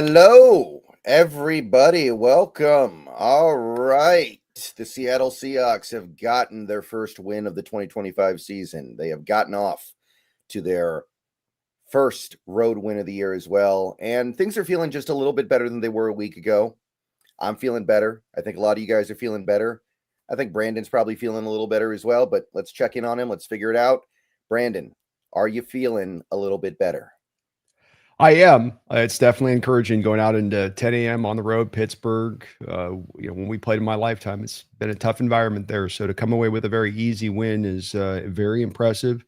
Hello, everybody. Welcome. All right. The Seattle Seahawks have gotten their first win of the 2025 season. They have gotten off to their first road win of the year as well. And things are feeling just a little bit better than they were a week ago. I'm feeling better. I think a lot of you guys are feeling better. I think Brandon's probably feeling a little better as well, but let's check in on him. Let's figure it out. Brandon, are you feeling a little bit better? I am. It's definitely encouraging going out into 10 a.m. on the road, Pittsburgh. When we played in my lifetime, it's been a tough environment there. So to come away with a very easy win is very impressive.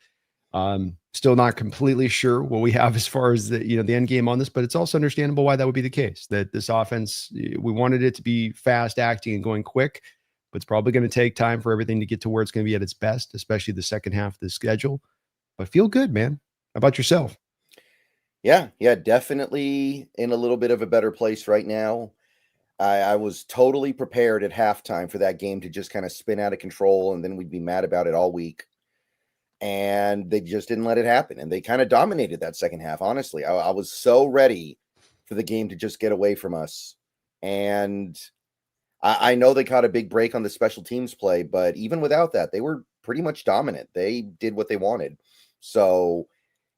Still not completely sure what we have as far as the end game on this, but it's also understandable why that would be the case. That this offense, we wanted it to be fast acting and going quick, but it's probably going to take time for everything to get to where it's going to be at its best, especially the second half of the schedule. But feel good, man. How about yourself? Yeah, definitely in a little bit of a better place right now. I was totally prepared at halftime for that game to just kind of spin out of control, and then we'd be mad about it all week. And they just didn't let it happen, and they kind of dominated that second half. Honestly, I was so ready for the game to just get away from us. And I know they caught a big break on the special teams play, but even without that, they were pretty much dominant. They did what they wanted. So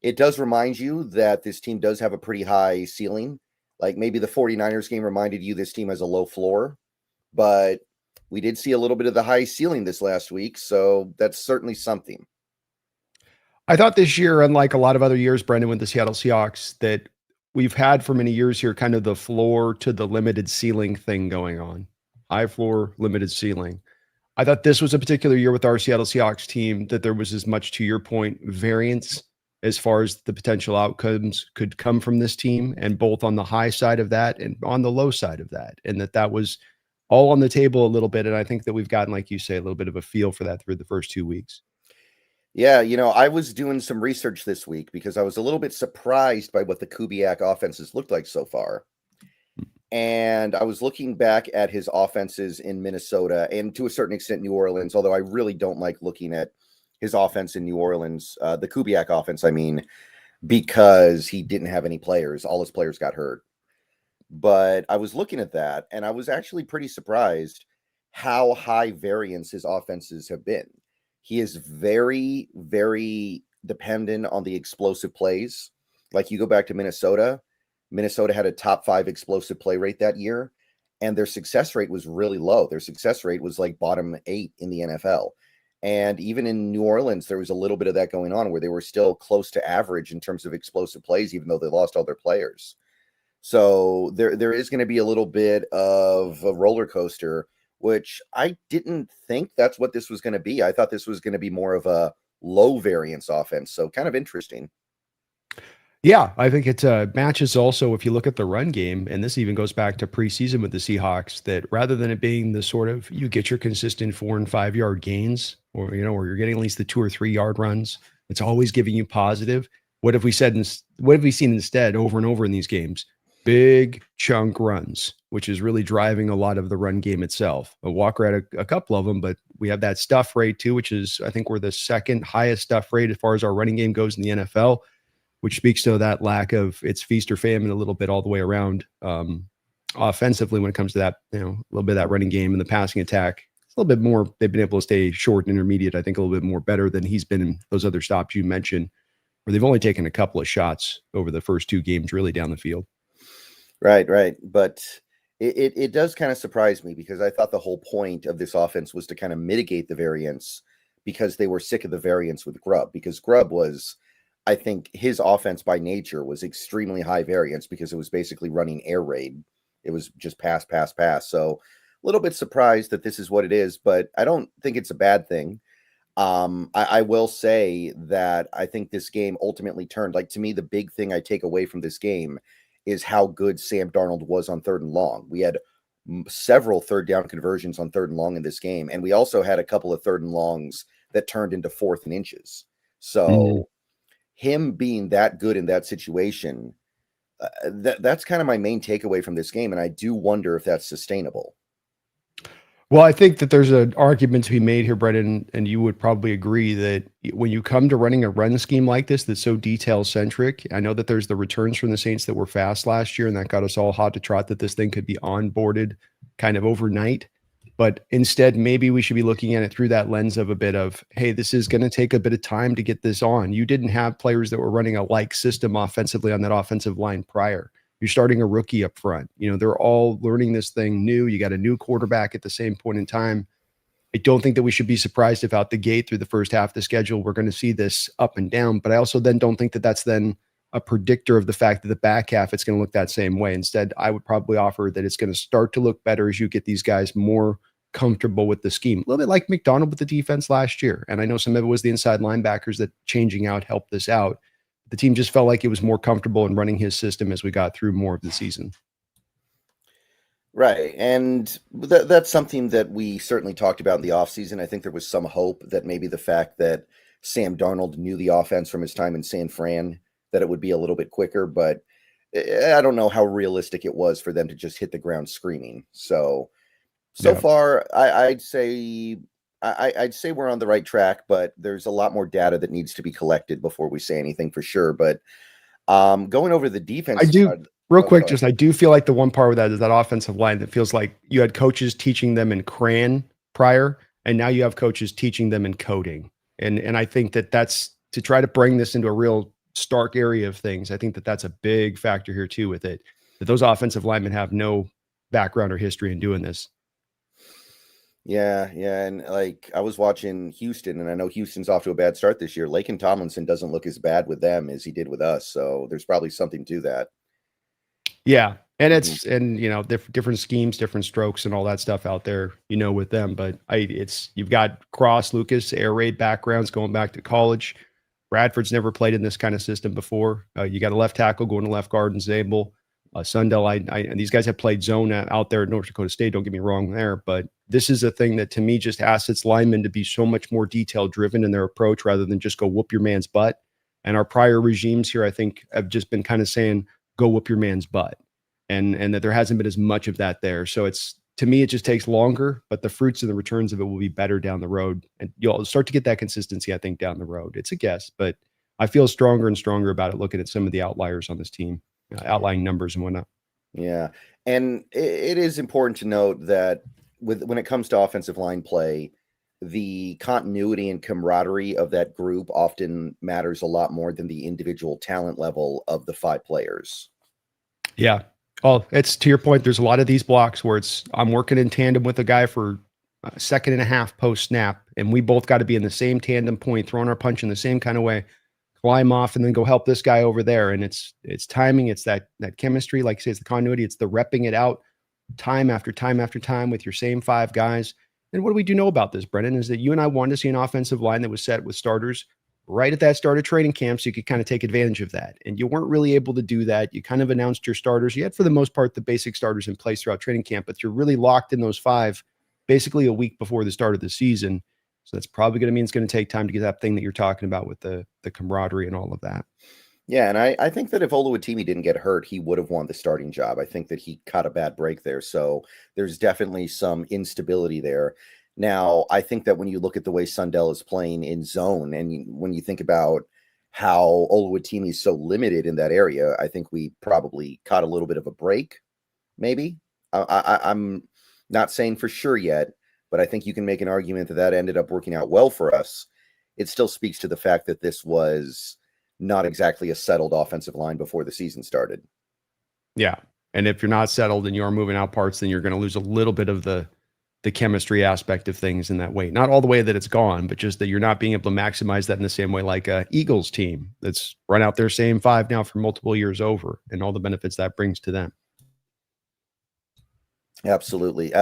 it does remind you that this team does have a pretty high ceiling. Like maybe the 49ers game reminded you this team has a low floor, but we did see a little bit of the high ceiling this last week. So that's certainly something. I thought this year, unlike a lot of other years, Brendan, with the Seattle Seahawks, that we've had for many years here kind of the floor to the limited ceiling thing going on. High floor, limited ceiling. I thought this was a particular year with our Seattle Seahawks team that there was as much, to your point, variance as far as the potential outcomes could come from this team, and both on the high side of that and on the low side of that. And that was all on the table a little bit. And I think that we've gotten, like you say, a little bit of a feel for that through the first 2 weeks. Yeah, I was doing some research this week because I was a little bit surprised by what the Kubiak offenses looked like so far. And I was looking back at his offenses in Minnesota and to a certain extent New Orleans, although I really don't like looking at his offense in New Orleans, the Kubiak offense, I mean, because he didn't have any players. All his players got hurt. But I was looking at that and I was actually pretty surprised how high variance his offenses have been. He is very, very dependent on the explosive plays. Like you go back to Minnesota had a top 5 explosive play rate that year, and their success rate was really low. Their success rate was like bottom 8 in the NFL. And even in New Orleans, there was a little bit of that going on where they were still close to average in terms of explosive plays, even though they lost all their players. So there is going to be a little bit of a roller coaster, which I didn't think that's what this was going to be. I thought this was going to be more of a low variance offense. So kind of interesting. Yeah, I think it matches also if you look at the run game, and this even goes back to preseason with the Seahawks, that rather than it being the sort of you get your consistent 4 and 5 yard gains, or or you're getting at least the 2 or 3 yard runs, it's always giving you positive. What have we said? What have we seen instead over and over in these games? Big chunk runs, which is really driving a lot of the run game itself. Walker had a couple of them, but we have that stuff rate too, which is I think we're the second highest stuff rate as far as our running game goes in the NFL, which speaks to that lack of it's feast or famine a little bit all the way around offensively when it comes to that, a little bit of that running game and the passing attack. It's a little bit more, they've been able to stay short and intermediate, I think a little bit more better than he's been in those other stops you mentioned, where they've only taken a couple of shots over the first 2 games really down the field. Right. But it does kind of surprise me because I thought the whole point of this offense was to kind of mitigate the variance because they were sick of the variance with Grubb, because Grubb was, I think his offense by nature was extremely high variance because it was basically running air raid. It was just pass, pass, pass. So a little bit surprised that this is what it is, but I don't think it's a bad thing. I will say that I think this game ultimately turned, like to me, the big thing I take away from this game is how good Sam Darnold was on 3rd and long. We had several 3rd down conversions on 3rd and long in this game. And we also had a couple of 3rd and longs that turned into 4th and inches. So him being that good in that situation, that's kind of my main takeaway from this game. And I do wonder if that's sustainable. Well, I think that there's an argument to be made here, Brendan, and you would probably agree that when you come to running a run scheme like this that's so detail centric, I know that there's the returns from the Saints that were fast last year, and that got us all hot to trot that this thing could be onboarded kind of overnight. But instead, maybe we should be looking at it through that lens of a bit of, hey, this is going to take a bit of time to get this on. You didn't have players that were running a like system offensively on that offensive line prior. You're starting a rookie up front. They're all learning this thing new. You got a new quarterback at the same point in time. I don't think that we should be surprised if out the gate through the first half of the schedule, we're going to see this up and down. But I also then don't think that that's then a predictor of the fact that the back half, it's going to look that same way. Instead, I would probably offer that it's going to start to look better as you get these guys more comfortable with the scheme. A little bit like McDonald with the defense last year. And I know some of it was the inside linebackers that changing out helped this out. The team just felt like it was more comfortable in running his system as we got through more of the season. Right. And that's something that we certainly talked about in the offseason. I think there was some hope that maybe the fact that Sam Darnold knew the offense from his time in San Fran, that it would be a little bit quicker, but I don't know how realistic it was for them to just hit the ground screaming. So far, I'd say we're on the right track, but there's a lot more data that needs to be collected before we say anything for sure. But going over the defense, I do real quick. I do feel like the one part with that is that offensive line that feels like you had coaches teaching them in crayon prior, and now you have coaches teaching them in coding. And I think that that's to try to bring this into a real stark area of things. I think that that's a big factor here too with it, that those offensive linemen have no background or history in doing this. Yeah. And like I was watching Houston, and I know Houston's off to a bad start this year. Laken Tomlinson doesn't look as bad with them as he did with us. So there's probably something to that. Yeah. And it's, and different schemes, different strokes and all that stuff out there, with them. But you've got Cross, Lucas, air raid backgrounds going back to college. Bradford's never played in this kind of system before. You got a left tackle going to left guard and Zabel. Sundell, and these guys have played zone out there at North Dakota State. Don't get me wrong there, but this is a thing that to me just asks its linemen to be so much more detail driven in their approach rather than just go whoop your man's butt. And our prior regimes here, I think, have just been kind of saying, go whoop your man's butt. And that there hasn't been as much of that there. So to me, it just takes longer, but the fruits and the returns of it will be better down the road. And you'll start to get that consistency, I think, down the road. It's a guess, but I feel stronger and stronger about it looking at some of the outliers on this team. Outlying numbers and whatnot. Yeah. And it is important to note that when it comes to offensive line play, the continuity and camaraderie of that group often matters a lot more than the individual talent level of the 5 players. Yeah. Oh, it's to your point. There's a lot of these blocks where I'm working in tandem with a guy for a second and a half post snap, and we both got to be in the same tandem point, throwing our punch in the same kind of way. Climb off and then go help this guy over there. And it's timing. It's that chemistry. Like you say, it's the continuity. It's the repping it out time after time after time with your same 5 guys. And what do we do know about this, Brendan, is that you and I wanted to see an offensive line that was set with starters right at that start of training camp so you could kind of take advantage of that. And you weren't really able to do that. You kind of announced your starters. You had, for the most part, the basic starters in place throughout training camp, but you're really locked in those 5 basically a week before the start of the season. So that's probably going to mean it's going to take time to get that thing that you're talking about with the camaraderie and all of that. Yeah, and I think that if Oluwatimi didn't get hurt, he would have won the starting job. I think that he caught a bad break there. So there's definitely some instability there. Now, I think that when you look at the way Sundell is playing in zone, and when you think about how Oluwatimi is so limited in that area, I think we probably caught a little bit of a break, maybe. I'm not saying for sure yet, but I think you can make an argument that ended up working out well for us. It still speaks to the fact that this was not exactly a settled offensive line before the season started. Yeah. And if you're not settled and you are moving out parts, then you're going to lose a little bit of the chemistry aspect of things in that way. Not all the way that it's gone, but just that you're not being able to maximize that in the same way like a Eagles team that's run out their same 5 now for multiple years over and all the benefits that brings to them. Absolutely.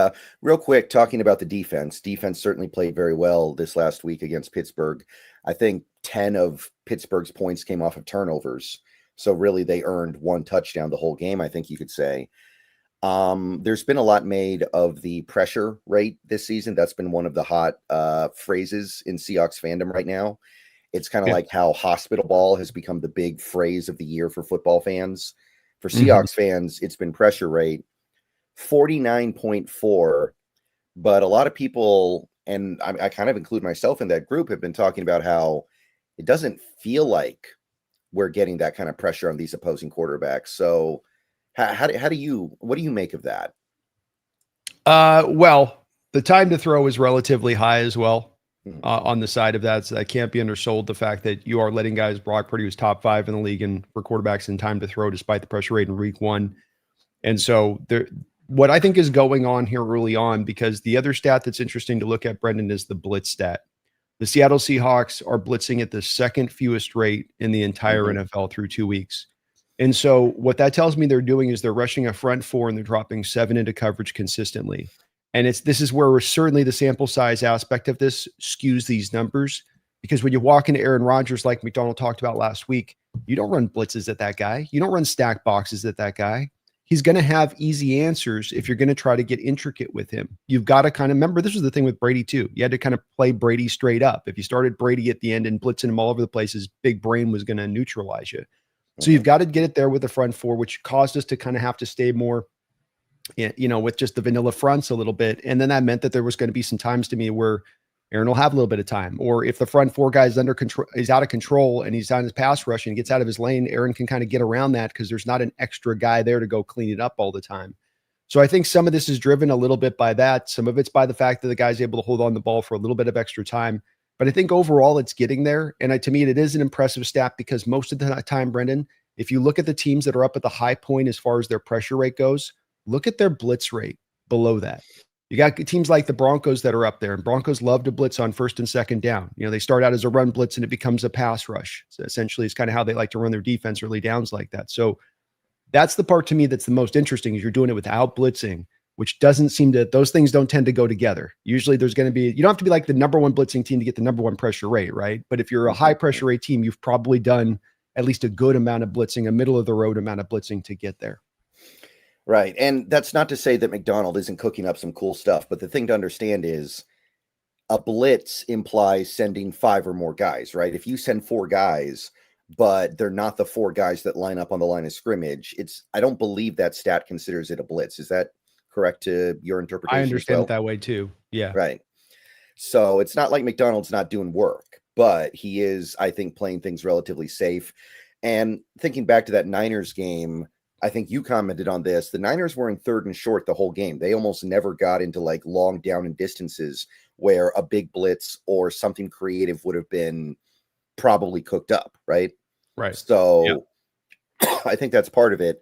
Real quick, talking about the defense certainly played very well this last week against Pittsburgh. I think 10 of Pittsburgh's points came off of turnovers. So really they earned 1 touchdown the whole game, I think you could say. There's been a lot made of the pressure rate this season. That's been one of the hot phrases in Seahawks fandom right now. It's kind of like how hospital ball has become the big phrase of the year for football fans. For Seahawks fans, it's been pressure rate. 49.4 But a lot of people, and I kind of include myself in that group, have been talking about how it doesn't feel like we're getting that kind of pressure on these opposing quarterbacks. So what do you make of that? Well, the time to throw is relatively high as well Mhm. on the side of that. So that can't be undersold. The fact that you are letting guys, Brock Purdy was top 5 in the league and for quarterbacks in time to throw despite the pressure rate in week 1. And so what I think is going on here early on, because the other stat that's interesting to look at, Brendan, is the blitz stat. The Seattle Seahawks are blitzing at the second fewest rate in the entire Mhm. NFL through 2 weeks. And so what that tells me they're doing is they're rushing a front 4 and they're dropping 7 into coverage consistently. And this is where certainly the sample size aspect of this skews these numbers, because when you walk into Aaron Rodgers, like McDonald talked about last week, you don't run blitzes at that guy. You don't run stack boxes at that guy. He's going to have easy answers if you're going to try to get intricate with him. You've got to kind of remember, this was the thing with Brady too. You had to kind of play Brady straight up. If you started Brady at the end and blitzing him all over the place, his big brain was going to neutralize you. So you've Mhm. got to get it there with the front 4, which caused us to kind of have to stay more, with just the vanilla fronts a little bit. And then that meant that there was going to be some times to me where Aaron will have a little bit of time, or if the front 4 guy is under control, he's out of control and he's on his pass rush and he gets out of his lane, Aaron can kind of get around that because there's not an extra guy there to go clean it up all the time. So I think some of this is driven a little bit by that. Some of it's by the fact that the guy's able to hold on the ball for a little bit of extra time. But I think overall it's getting there. And to me, it is an impressive stat because most of the time, Brendan, if you look at the teams that are up at the high point as far as their pressure rate goes, look at their blitz rate below that. You got teams like the Broncos that are up there, and Broncos love to blitz on first and second down. They start out as a run blitz and it becomes a pass rush. So essentially, it's kind of how they like to run their defense early downs like that. So that's the part to me that's the most interesting, is you're doing it without blitzing, which doesn't seem to, those things don't tend to go together. Usually there's going to be, you don't have to be like the number 1 blitzing team to get the number 1 pressure rate, right? But if you're a high pressure rate team, you've probably done at least a good amount of blitzing, a middle of the road amount of blitzing to get there. Right. And that's not to say that McDonald isn't cooking up some cool stuff, but the thing to understand is a blitz implies sending 5 or more guys, right? If you send 4 guys, but they're not the 4 guys that line up on the line of scrimmage, I don't believe that stat considers it a blitz. Is that correct to your I interpretation as understand it well? that way too. Yeah. Right. So it's not like McDonald's not doing work, but he is, I think, playing things relatively safe. And thinking back to that Niners game, I think you commented on this. The Niners were in 3rd and short the whole game. They almost never got into like long down and distances where a big blitz or something creative would have been probably cooked up, right? Right. So I think that's part of it.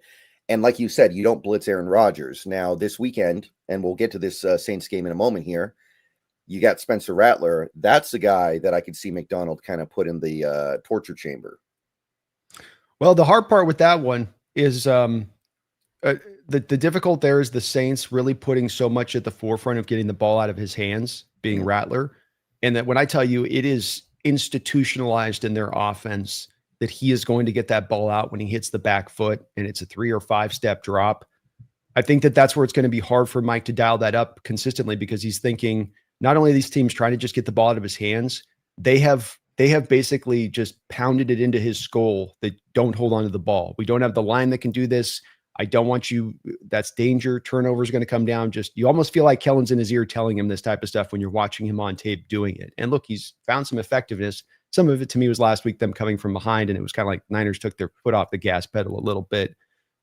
And like you said, you don't blitz Aaron Rodgers. Now, this weekend, and we'll get to this Saints game in a moment here, you got Spencer Rattler. That's the guy that I could see McDonald kind of put in the torture chamber. Well, the hard part with that one is the difficult there is the Saints really putting so much at the forefront of getting the ball out of his hands, being Rattler. And that when I tell you it is institutionalized in their offense that he is going to get that ball out when he hits the back foot and it's a 3 or 5 step drop. I think that's where it's going to be hard for Mike to dial that up consistently, because he's thinking not only are these teams trying to just get the ball out of his hands, they have basically just pounded it into his skull that don't hold on to the ball. We don't have the line that can do this. I don't want you. That's danger. Turnover is going to come down. You almost feel like Kellen's in his ear telling him this type of stuff when you're watching him on tape doing it. And look, he's found some effectiveness. Some of it to me was last week, them coming from behind, and it was kind of like Niners took their foot off the gas pedal a little bit.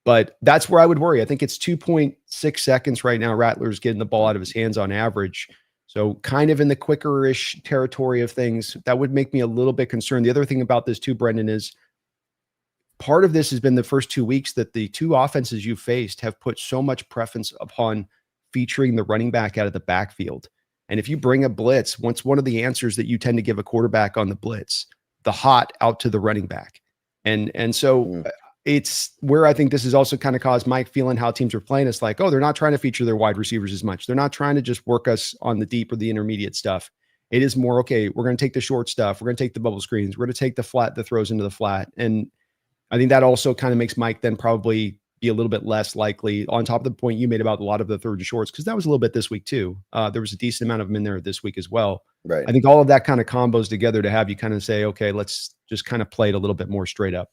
But that's where I would worry. I think it's 2.6 seconds right now. Rattler's getting the ball out of his hands on average. So kind of in the quicker-ish territory of things, that would make me a little bit concerned. The other thing about this too, Brendan, is part of this has been the first 2 weeks that the 2 offenses you faced have put so much preference upon featuring the running back out of the backfield. And if you bring a blitz, once one of the answers that you tend to give a quarterback on the blitz, the hot out to the running back. And so it's where I think this has also kind of caused Mike feeling how teams are playing. It's like, oh, they're not trying to feature their wide receivers as much. They're not trying to just work us on the deep or the intermediate stuff. It is more, okay, we're going to take the short stuff. We're going to take the bubble screens. We're going to take the flat that throws into the flat. And I think that also kind of makes Mike then probably be a little bit less likely, on top of the point you made about a lot of the third and shorts, because that was a little bit this week too. There was a decent amount of them in there this week as well. Right. I think all of that kind of combos together to have you kind of say, okay, let's just kind of play it a little bit more straight up.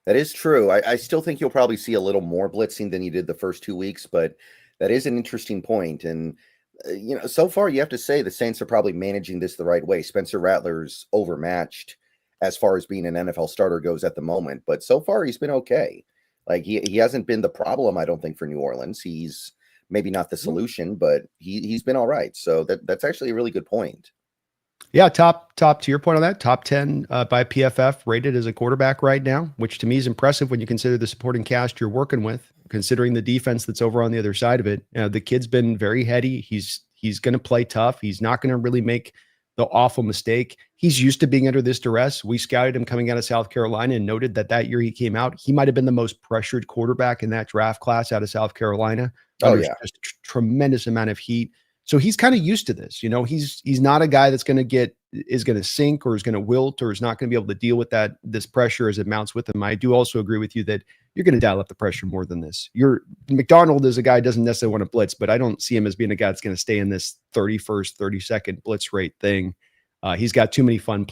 That is true. I still think you'll probably see a little more blitzing than you did the first 2 weeks, but that is an interesting point. And So far you have to say the Saints are probably managing this the right way. Spencer Rattler's overmatched as far as being an NFL starter goes at the moment, but so far he's been okay. Like he hasn't been the problem, I don't think, for New Orleans. He's maybe not the solution, but he's been all right. So that's actually a really good point. Yeah, top to your point on that, top 10 by PFF rated as a quarterback right now, which to me is impressive when you consider the supporting cast you're working with, considering the defense that's over on the other side of it. The kid's been very heady. He's going to play tough. He's not going to really make the awful mistake. He's used to being under this duress. We scouted him coming out of South Carolina and noted that year he came out, he might have been the most pressured quarterback in that draft class out of South Carolina. Oh, Under yeah. just tremendous amount of heat. So he's kind of used to this. He's not a guy that's going to sink or is going to wilt or is not going to be able to deal with this pressure as it mounts with him. I do also agree with you that you're going to dial up the pressure more than this. McDonald is a guy who doesn't necessarily want to blitz, but I don't see him as being a guy that's going to stay in this 31st, 32nd blitz rate thing. He's got too many fun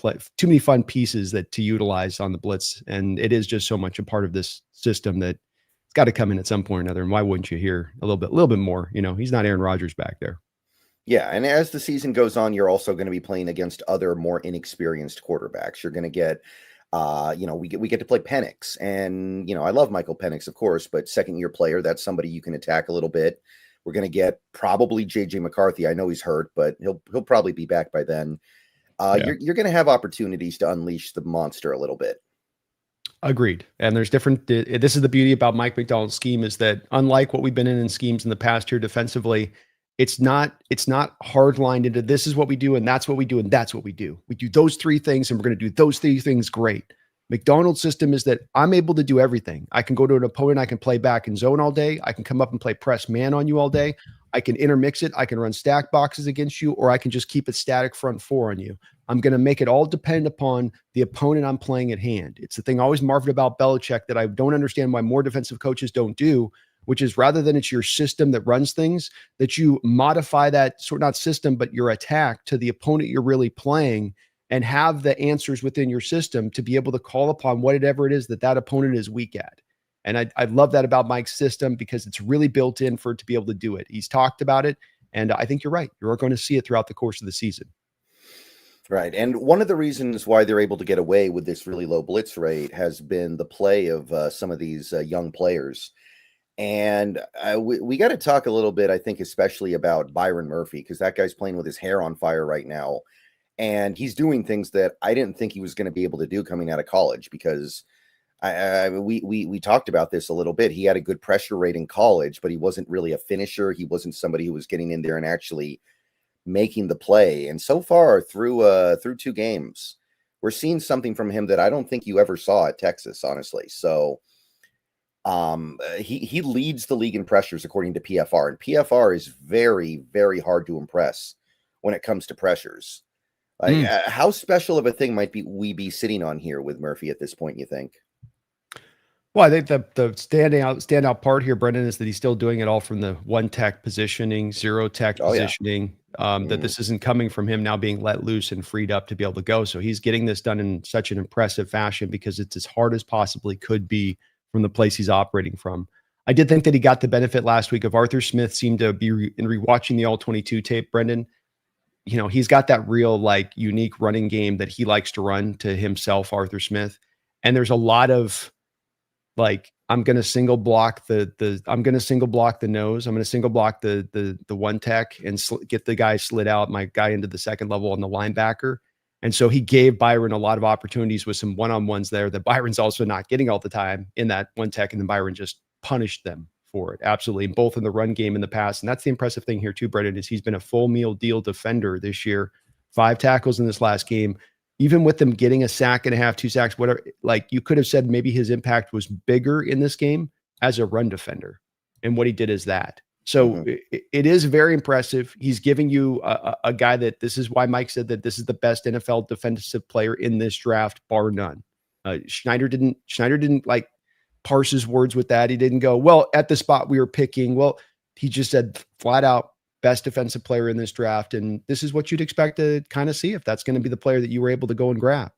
pieces to utilize on the blitz, and it is just so much a part of this system that it's got to come in at some point or another. And why wouldn't you hear a little bit more? He's not Aaron Rodgers back there. Yeah, and as the season goes on, you're also going to be playing against other more inexperienced quarterbacks. You're going to get, we get to play Penix, and I love Michael Penix, of course, but second-year player, that's somebody you can attack a little bit. We're going to get probably JJ McCarthy. I know he's hurt, but he'll probably be back by then. You're going to have opportunities to unleash the monster a little bit. Agreed. And there's different. This is the beauty about Mike McDonald's scheme, is that unlike what we've been in schemes in the past here defensively, it's not hard lined into this is what we do and that's what we do and that's what we do. We do those three things and we're going to do those three things great. McDonald's system is that I'm able to do everything. I can go to an opponent, I can play back in zone all day. I can come up and play press man on you all day. I can intermix it. I can run stack boxes against you, or I can just keep it static front four on you. I'm going to make it all depend upon the opponent I'm playing at hand. It's the thing I always marveled about Belichick that I don't understand why more defensive coaches don't do, which is rather than it's your system that runs things, that you modify that not system, but your attack to the opponent you're really playing and have the answers within your system to be able to call upon whatever it is that opponent is weak at. And I love that about Mike's system because it's really built in for it to be able to do it. He's talked about it, and I think you're right. You're going to see it throughout the course of the season. Right. And one of the reasons why they're able to get away with this really low blitz rate has been the play of some of these young players. And we got to talk a little bit, I think, especially about Byron Murphy, because that guy's playing with his hair on fire right now. And he's doing things that I didn't think he was going to be able to do coming out of college, because we talked about this a little bit. He had a good pressure rate in college, but he wasn't really a finisher. He wasn't somebody who was getting in there and actually making the play. And so far through 2 games, we're seeing something from him that I don't think you ever saw at Texas, honestly. So he leads the league in pressures according to PFR, and PFR is very, very hard to impress when it comes to pressures. How special of a thing might we be sitting on here with Murphy at this point, you think? Well, I think the standout part here, Brendan, is that he's still doing it all from the one tech positioning, zero tech positioning. That this isn't coming from him now being let loose and freed up to be able to go. So he's getting this done in such an impressive fashion because it's as hard as possibly could be from the place he's operating from. I did think that he got the benefit last week of Arthur Smith seemed to be in rewatching the All-22 tape, Brendan. He's got that real unique running game that he likes to run to himself, Arthur Smith. And there's a lot of I'm going to single block the nose. I'm going to single block the one tech and get the guy slid out, my guy into the second level on the linebacker. And so he gave Byron a lot of opportunities with some one-on-ones there that Byron's also not getting all the time in that one tech. And then Byron just punished them for it. Absolutely. Both in the run game in the past. And that's the impressive thing here too, Brendan, is he's been a full meal deal defender this year. 5 tackles in this last game. Even with them getting a sack and a half, 2 sacks, whatever, you could have said maybe his impact was bigger in this game as a run defender. And what he did is that. So it is very impressive. He's giving you a guy that this is why Mike said that this is the best NFL defensive player in this draft, bar none. Schneider didn't parse his words with that. He didn't go, well, at the spot we were picking. Well, he just said flat out, best defensive player in this draft. And this is what you'd expect to kind of see if that's going to be the player that you were able to go and grab.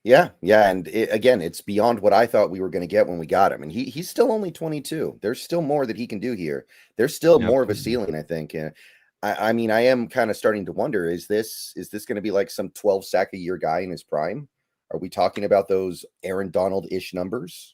Yeah, yeah, and again, it's beyond what I thought we were going to get when we got him, and he's still only 22. There's still more that he can do here. There's still more of a Absolutely. ceiling, I think. I mean, I am kind of starting to wonder: is this going to be like some 12 sack a year guy in his prime? Are we talking about those Aaron Donald ish numbers?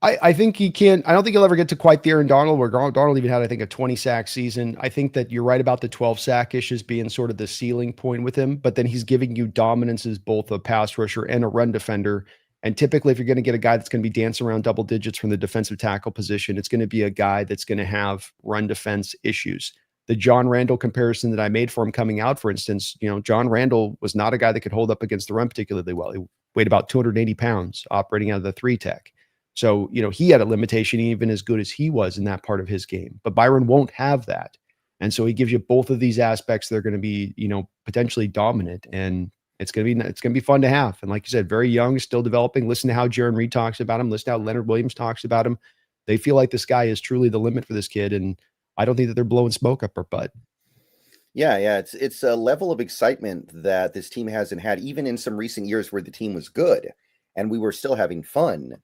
I think he can. I don't think he'll ever get to quite the Aaron Donald, where Donald even had, I think, a 20 sack season. I think that you're right about the 12 sack ish as being sort of the ceiling point with him, but then he's giving you dominance as both a pass rusher and a run defender. And typically, if you're going to get a guy that's going to be dancing around double digits from the defensive tackle position, it's going to be a guy that's going to have run defense issues. The John Randall comparison that I made for him coming out, for instance, John Randall was not a guy that could hold up against the run particularly well. He weighed about 280 pounds operating out of the three tech. So, he had a limitation even as good as he was in that part of his game. But Byron won't have that. And so he gives you both of these aspects that are going to be, potentially dominant. And it's going to be fun to have. And like you said, very young, still developing. Listen to how Jaron Reed talks about him. Listen to how Leonard Williams talks about him. They feel like the sky is truly the limit for this kid. And I don't think that they're blowing smoke up our butt. Yeah, yeah, it's a level of excitement that this team hasn't had, even in some recent years where the team was good and we were still having fun.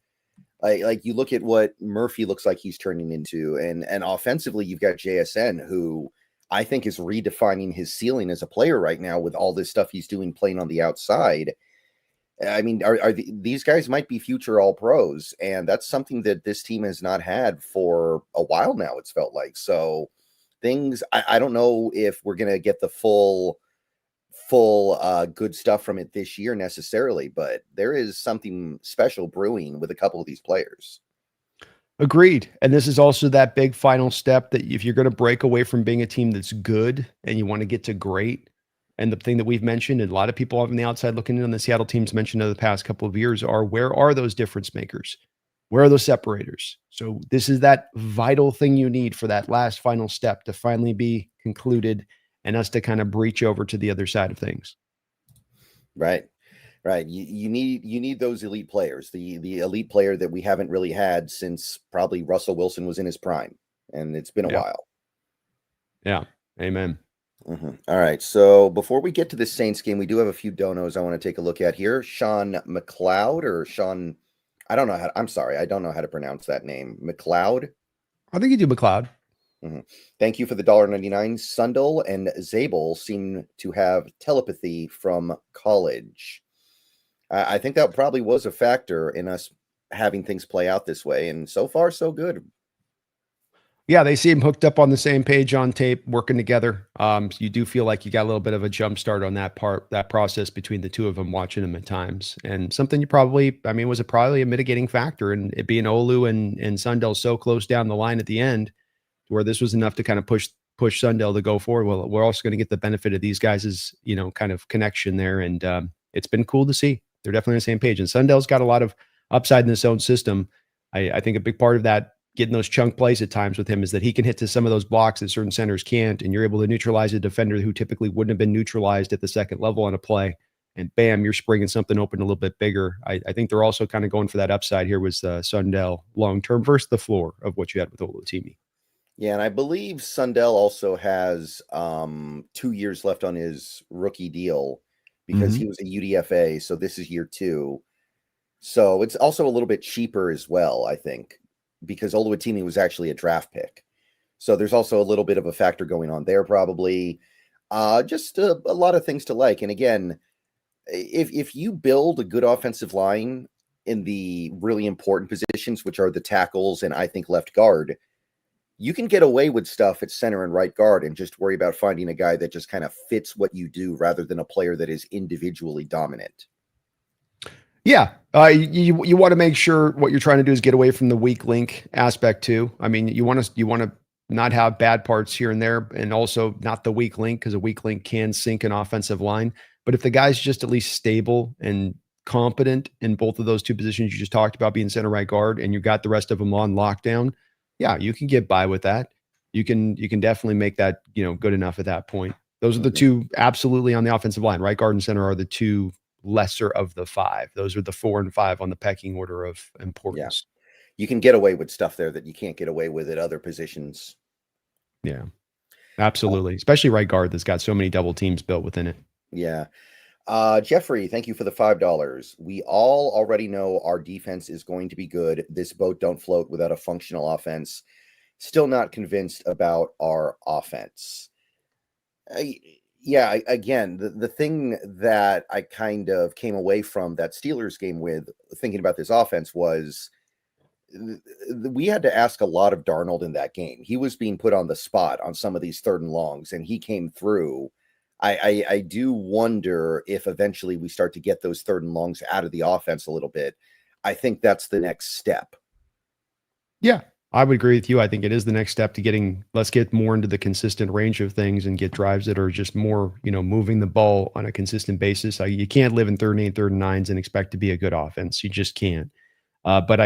Like you look at what Murphy looks like he's turning into, and offensively, you've got JSN, who I think is redefining his ceiling as a player right now with all this stuff he's doing playing on the outside. I mean, these guys might be future all pros, and that's something that this team has not had for a while now. It's felt like so. I don't know if we're gonna get the full good stuff from it this year necessarily, but there is something special brewing with a couple of these players. Agreed. And this is also that big final step that if you're going to break away from being a team that's good and you want to get to great, and the thing that we've mentioned, and a lot of people on the outside looking in on the Seattle teams mentioned over the past couple of years are, where are those difference makers? Where are those separators? So this is that vital thing you need for that last final step to finally be concluded and us to kind of breach over to the other side of things. Right. Right. You need those elite players, the elite player that we haven't really had since probably Russell Wilson was in his prime. And it's been a Yeah. while. Yeah. Amen. All right. So before we get to the Saints game, we do have a few donos I want to take a look at here. Sean McLeod or Sean, I'm sorry, I don't know how to pronounce that name. McLeod. I think you do McLeod. Thank you for the $1.99. Sundal and Zabel seem to have telepathy from college. I think that probably was a factor in us having things play out this way, and so far, so good. Yeah, they seem hooked up on the same page on tape, working together. So you do feel like you got a little bit of a jump start on that process between the two of them, watching them at times, and something you probably, was it probably a mitigating factor, and it being Olu and Sundell so close down the line at the end, where this was enough to kind of push Sundell to go forward. Well, we're also going to get the benefit of these guys' kind of connection there, and it's been cool to see. They're definitely on the same page, and Sundell's got a lot of upside in his own system. I think a big part of that, getting those chunk plays at times with him, is that he can hit to some of those blocks that certain centers can't, and you're able to neutralize a defender who typically wouldn't have been neutralized at the second level on a play, and bam, you're springing something open a little bit bigger. I think they're also kind of going for that upside here with Sundell long-term versus the floor of what you had with Olatimi. Yeah, and I believe Sundell also has 2 years left on his rookie deal because he was a UDFA, so this is year 2. So it's also a little bit cheaper as well, I think, because Oluwatimi was actually a draft pick. So there's also a little bit of a factor going on there, probably. Just a lot of things to like. And again, if you build a good offensive line in the really important positions, which are the tackles and I think left guard, you can get away with stuff at center and right guard and just worry about finding a guy that just kind of fits what you do rather than a player that is individually dominant. Yeah. You want to make sure what you're trying to do is get away from the weak link aspect too. I mean, you want to not have bad parts here and there, and also not the weak link, because a weak link can sink an offensive line. But if the guy's just at least stable and competent in both of those two positions you just talked about, being center right guard, and you got the rest of them on lockdown, yeah, you can get by with that. You can definitely make that, good enough at that point. Those are the two absolutely on the offensive line. Right guard and center are the two lesser of the 5. Those are the 4 and 5 on the pecking order of importance. Yeah. You can get away with stuff there that you can't get away with at other positions. Yeah, absolutely. Especially right guard that's got so many double teams built within it. Yeah. Jeffrey, thank you for the $5. We all already know our defense is going to be good. This boat don't float without a functional offense. Still not convinced about our offense. Again, the thing that I kind of came away from that Steelers game with thinking about this offense was we had to ask a lot of Darnold in that game. He was being put on the spot on some of these third and longs, and he came through. I do wonder if eventually we start to get those third and longs out of the offense a little bit. I think that's the next step. Yeah, I would agree with you. I think it is the next step to let's get more into the consistent range of things and get drives that are just more, moving the ball on a consistent basis. You can't live in 3rd and 8, 3rd and 9s and expect to be a good offense. You just can't. But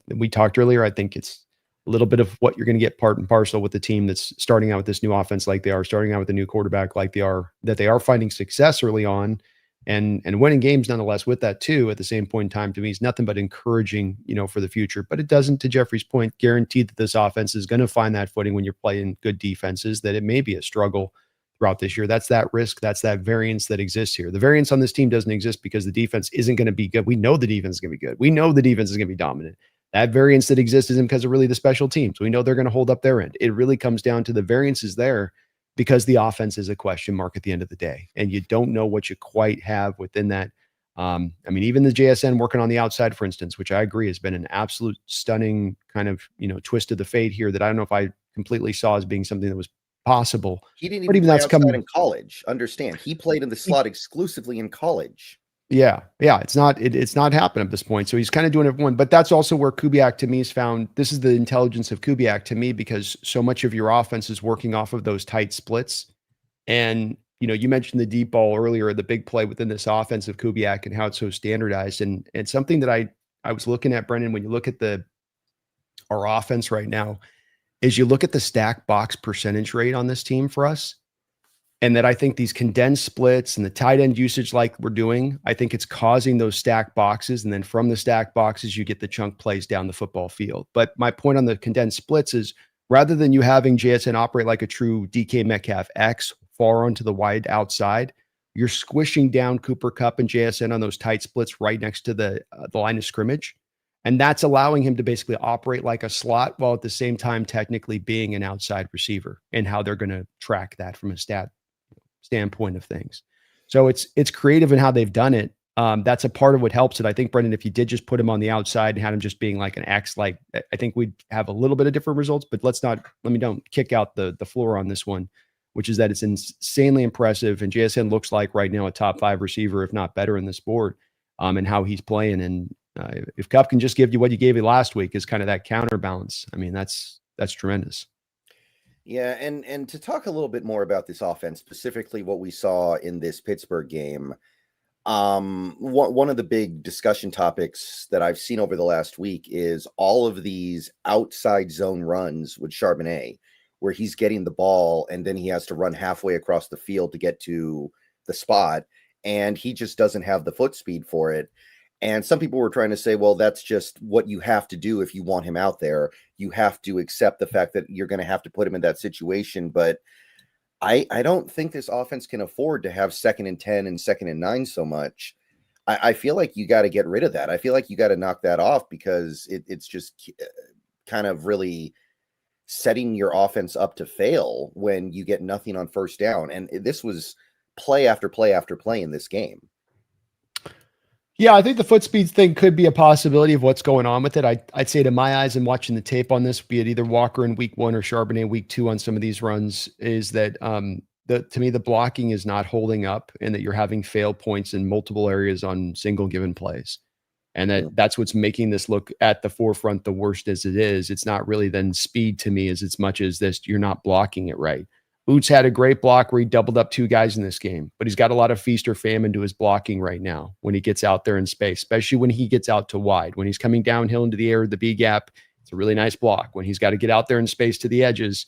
we talked earlier, I think it's a little bit of what you're going to get part and parcel with the team that's starting out with this new offense like they are, starting out with a new quarterback like they are, that they are finding success early on and winning games nonetheless with that too. At the same point in time, to me, is nothing but encouraging, for the future. But it doesn't, to Jeffrey's point, guarantee that this offense is going to find that footing when you're playing good defenses, that it may be a struggle throughout this year. That's that risk. That's that variance that exists here. The variance on this team doesn't exist because the defense isn't going to be good. We know the defense is going to be good. We know the defense is going to be dominant. That variance that exists isn't because of really the special teams. We know they're going to hold up their end. It really comes down to the variances there because the offense is a question mark at the end of the day. And you don't know what you quite have within that. Even the JSN working on the outside, for instance, which I agree has been an absolute stunning kind of, twist of the fate here that I don't know if I completely saw as being something that was possible. He didn't even play outside in college. Understand, he played in the slot exclusively in college. Yeah. It's not happening at this point. So he's kind of doing everyone, but that's also where Kubiak to me is found. This is the intelligence of Kubiak to me, because so much of your offense is working off of those tight splits. And, you mentioned the deep ball earlier, the big play within this offense of Kubiak and how it's so standardized. And something that I was looking at, Brendan, when you look at our offense right now, is you look at the stack box percentage rate on this team for us. And that I think these condensed splits and the tight end usage like we're doing, I think it's causing those stack boxes. And then from the stack boxes, you get the chunk plays down the football field. But my point on the condensed splits is rather than you having JSN operate like a true DK Metcalf X far onto the wide outside, you're squishing down Cooper Kupp and JSN on those tight splits right next to the line of scrimmage. And that's allowing him to basically operate like a slot while at the same time technically being an outside receiver, and how they're going to track that from a stat standpoint of things. So it's creative in how they've done it. That's a part of what helps it. I think, Brendan, if you did just put him on the outside and had him just being like an X, I think we'd have a little bit of different results, but don't kick out the floor on this one, which is that it's insanely impressive. And JSN looks like right now a top 5 receiver, if not better in the sport, and how he's playing. And if Kupp can just give you what you gave you last week is kind of that counterbalance. That's tremendous. Yeah, and to talk a little bit more about this offense, specifically what we saw in this Pittsburgh game, one of the big discussion topics that I've seen over the last week is all of these outside zone runs with Charbonnet, where he's getting the ball and then he has to run halfway across the field to get to the spot, and he just doesn't have the foot speed for it. And some people were trying to say, well, that's just what you have to do if you want him out there. You have to accept the fact that you're going to have to put him in that situation. But I don't think this offense can afford to have 2nd and 10 and 2nd and 9 so much. I feel like you got to get rid of that. I feel like you got to knock that off, because it's just kind of really setting your offense up to fail when you get nothing on first down. And this was play after play after play in this game. Yeah, I think the foot speed thing could be a possibility of what's going on with it. I'd say to my eyes and watching the tape on this, be it either Walker in week 1 or Charbonnet week 2 on some of these runs, is that to me, the blocking is not holding up, and that you're having fail points in multiple areas on single given plays. And that's what's making this look at the forefront the worst as it is. It's not really then speed to me as much as this, you're not blocking it right. Oots had a great block where he doubled up 2 guys in this game, but he's got a lot of feast or famine to his blocking right now when he gets out there in space, especially when he gets out to wide. When he's coming downhill into the air, the B gap, it's a really nice block. When he's got to get out there in space to the edges,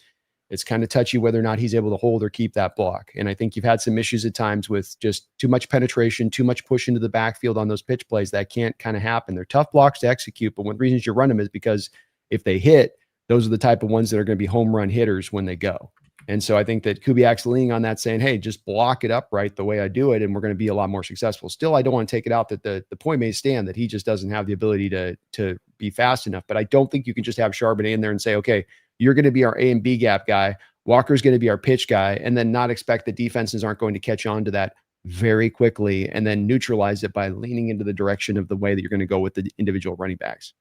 it's kind of touchy whether or not he's able to hold or keep that block. And I think you've had some issues at times with just too much penetration, too much push into the backfield on those pitch plays. That can't kind of happen. They're tough blocks to execute, but one of the reasons you run them is because if they hit, those are the type of ones that are going to be home run hitters when they go. And so I think that Kubiak's leaning on that, saying, hey, just block it up right the way I do it, and we're going to be a lot more successful. Still, I don't want to take it out that the point may stand that he just doesn't have the ability to be fast enough. But I don't think you can just have Charbonnet in there and say, okay, you're going to be our A and B gap guy. Walker's going to be our pitch guy, and then not expect that defenses aren't going to catch on to that very quickly and then neutralize it by leaning into the direction of the way that you're going to go with the individual running backs.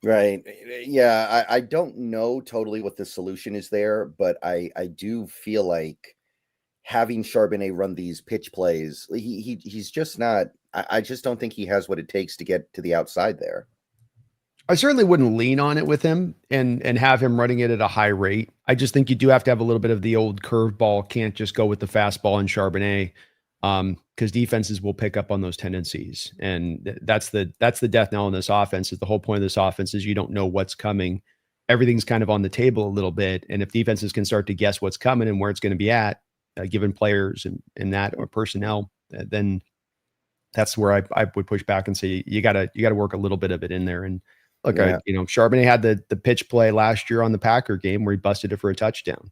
Right. Yeah, I don't know totally what the solution is there, but I do feel like having Charbonnet run these pitch plays, he's just not. I just don't think he has what it takes to get to the outside there. I certainly wouldn't lean on it with him and have him running it at a high rate. I just think you do have to have a little bit of the old curveball. Can't just go with the fastball and Charbonnet, because defenses will pick up on those tendencies, and that's the death knell in this offense. Is the whole point of this offense is you don't know what's coming. Everything's kind of on the table a little bit, and if defenses can start to guess what's coming and where it's going to be at, given players and that or personnel, then that's where I would push back and say you got to work a little bit of it in there. And look, Yeah. Charbonnet had the pitch play last year on the Packer game where he busted it for a touchdown.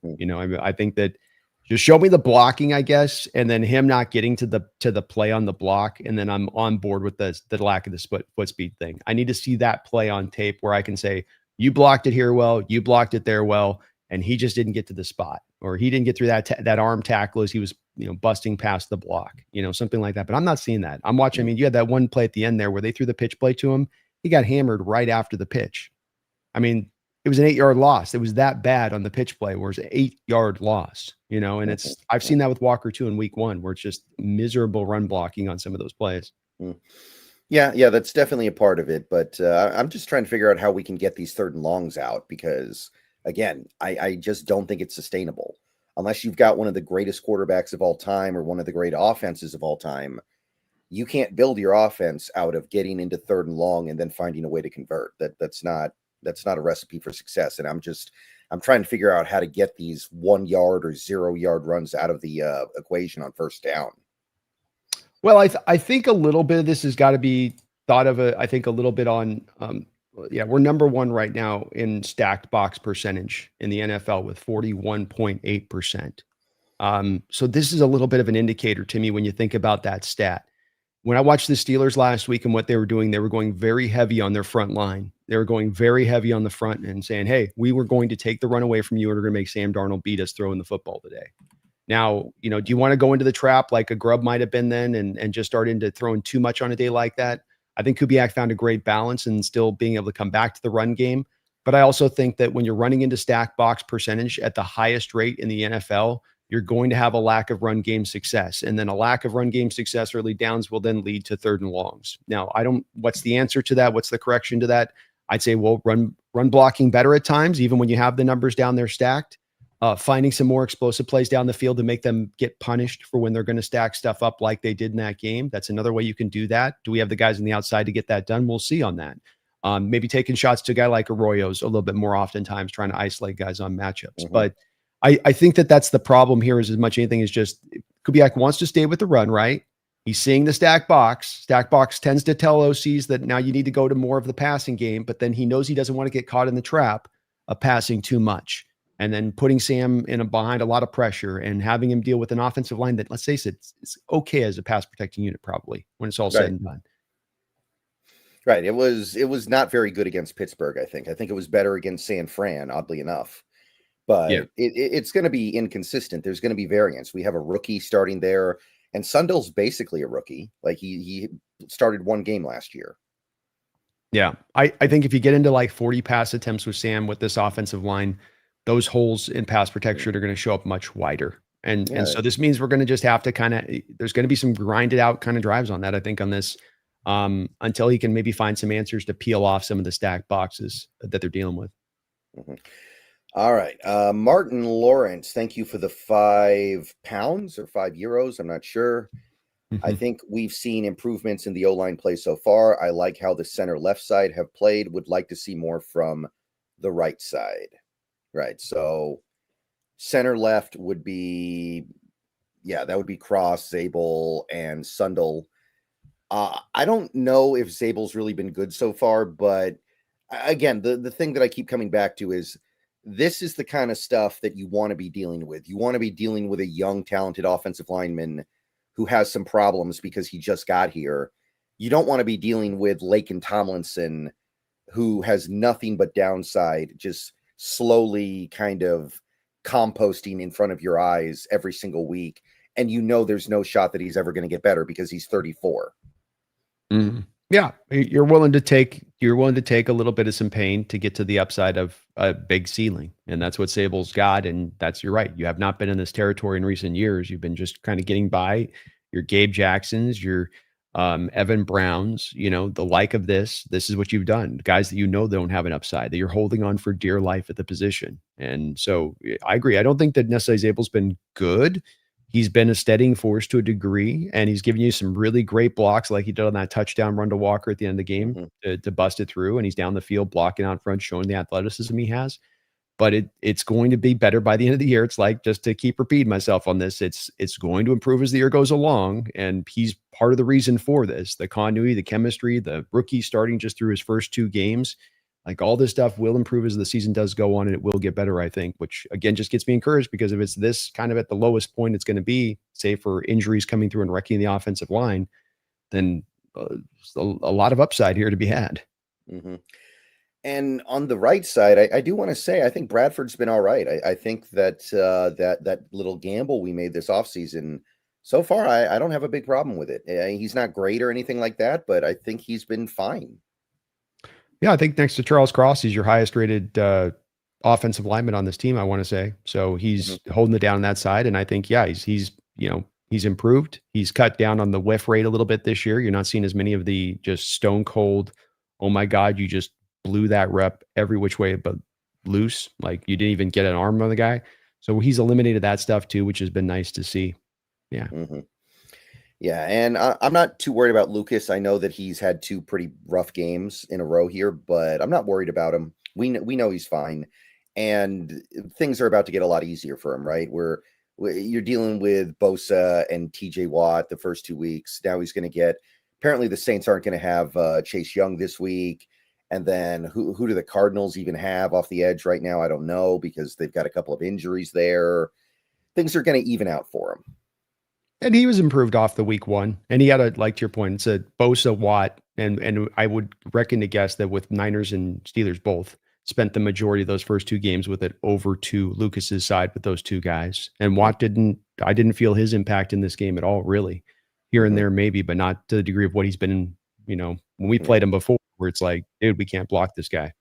I think that just show me the blocking, I guess, and then him not getting to the play on the block, and then I'm on board with the lack of the foot speed thing. I need to see that play on tape where I can say, you blocked it here well, you blocked it there well, and he just didn't get to the spot, or he didn't get through that arm tackle as he was busting past the block, something like that. But I'm not seeing that. I'm watching. I mean, you had that one play at the end there where they threw the pitch play to him. He got hammered right after the pitch. I mean, it was an 8-yard loss. It was that bad on the pitch play where it's an 8-yard loss, and I've seen that with Walker too in week 1, where it's just miserable run blocking on some of those plays. Yeah, that's definitely a part of it. But I'm just trying to figure out how we can get these 3rd and longs out, because again, I just don't think it's sustainable unless you've got one of the greatest quarterbacks of all time or one of the great offenses of all time. You can't build your offense out of getting into 3rd and long and then finding a way to convert. That's not a recipe for success. And I'm trying to figure out how to get these 1 yard or 0 yard runs out of the equation on 1st down. Well, I think a little bit of this has got to be thought of. I think a little bit on, we're number 1 right now in stacked box percentage in the NFL with 41.8%. So this is a little bit of an indicator to me when you think about that stat. When I watched the Steelers last week and what they were doing, they were going very heavy on their front line. They were going very heavy on the front and saying, hey, we were going to take the run away from you and we're going to make Sam Darnold beat us throwing the football today. Now, do you want to go into the trap like a Grubb might have been then and just start into throwing too much on a day like that? I think Kubiak found a great balance and still being able to come back to the run game. But I also think that when you're running into stack box percentage at the highest rate in the NFL, you're going to have a lack of run game success. And then a lack of run game success early downs will then lead to 3rd and longs. Now, what's the answer to that? What's the correction to that? I'd say, well, run blocking better at times, even when you have the numbers down there stacked. Finding some more explosive plays down the field to make them get punished for when they're going to stack stuff up like they did in that game. That's another way you can do that. Do we have the guys on the outside to get that done? We'll see on that. Maybe taking shots to a guy like Arroyo's a little bit more oftentimes, trying to isolate guys on matchups. Mm-hmm. But I think that's the problem here is as much anything is just Kubiak wants to stay with the run, right? He's seeing the stack box. Stack box tends to tell OCs that now you need to go to more of the passing game, but then he knows he doesn't want to get caught in the trap of passing too much. And then putting Sam behind a lot of pressure and having him deal with an offensive line that, let's face it, it's okay as a pass protecting unit probably when it's all said and done. Right. It was not very good against Pittsburgh, I think. I think it was better against San Fran, oddly enough. But it's going to be inconsistent. There's going to be variance. We have a rookie starting there, and Sundell's basically a rookie. Like he started 1 game last year. Yeah. I think if you get into like 40 pass attempts with Sam with this offensive line, those holes in pass protection are going to show up much wider. And so this means we're going to just have to there's going to be some grinded out kind of drives on that, I think, on this until he can maybe find some answers to peel off some of the stacked boxes that they're dealing with. Mm-hmm. All right. Martin Lawrence, thank you for the £5 or €5. I'm not sure. Mm-hmm. I think we've seen improvements in the O-line play so far. I like how the center left side have played. Would like to see more from the right side. Right. So center left would be, that would be Cross, Zabel, and Sundell. I don't know if Zabel's really been good so far, but again, the thing that I keep coming back to is this is the kind of stuff that you want to be dealing with. You want to be dealing with a young, talented offensive lineman who has some problems because he just got here. You don't want to be dealing with Laken Tomlinson, who has nothing but downside, just slowly kind of composting in front of your eyes every single week. And you know there's no shot that he's ever going to get better because he's 34. Mhm. Yeah, you're willing to take a little bit of some pain to get to the upside of a big ceiling, and that's what Sable's got. And that's you're right. You have not been in this territory in recent years. You've been just kind of getting by. Your Gabe Jacksons, your Evan Browns, the like of this. This is what you've done. Guys that don't have an upside that you're holding on for dear life at the position. And so I agree. I don't think that necessarily Zable's been good. He's been a steadying force to a degree, and he's given you some really great blocks like he did on that touchdown run to Walker at the end of the game to bust it through, and he's down the field blocking out front, showing the athleticism he has. But it's going to be better by the end of the year. It's like, just to keep repeating myself on this, it's going to improve as the year goes along, and he's part of the reason for this. The continuity, the chemistry, the rookie starting just through his first 2 games. Like, all this stuff will improve as the season does go on, and it will get better, I think, which again just gets me encouraged, because if it's this kind of at the lowest point it's going to be, say for injuries coming through and wrecking the offensive line, then a lot of upside here to be had. Mm-hmm. And on the right side, I do want to say, I think Bradford's been all right. I think that that little gamble we made this offseason, so far, I don't have a big problem with it. He's not great or anything like that, but I think he's been fine. Yeah, I think next to Charles Cross, he's your highest rated offensive lineman on this team, I want to say. So he's holding it down on that side. And I think, he's improved. He's cut down on the whiff rate a little bit this year. You're not seeing as many of the just stone cold, oh my God, you just blew that rep every which way but loose. Like, you didn't even get an arm on the guy. So he's eliminated that stuff too, which has been nice to see. Yeah. Mm-hmm. Yeah, and I'm not too worried about Lucas. I know that he's had 2 pretty rough games in a row here, but I'm not worried about him. We know he's fine, and things are about to get a lot easier for him, right? You're dealing with Bosa and TJ Watt the first 2 weeks. Now he's going to get. Apparently, the Saints aren't going to have Chase Young this week, and then who do the Cardinals even have off the edge right now? I don't know, because they've got a couple of injuries there. Things are going to even out for him. And he was improved off the week 1. And he had like to your point, it's a Bosa, Watt, and I would reckon to guess that with Niners and Steelers both spent the majority of those first 2 games with it over to Lucas's side with those 2 guys. And Watt I didn't feel his impact in this game at all, really. Here and there maybe, but not to the degree of what he's been when we played him before, where it's like, dude, we can't block this guy.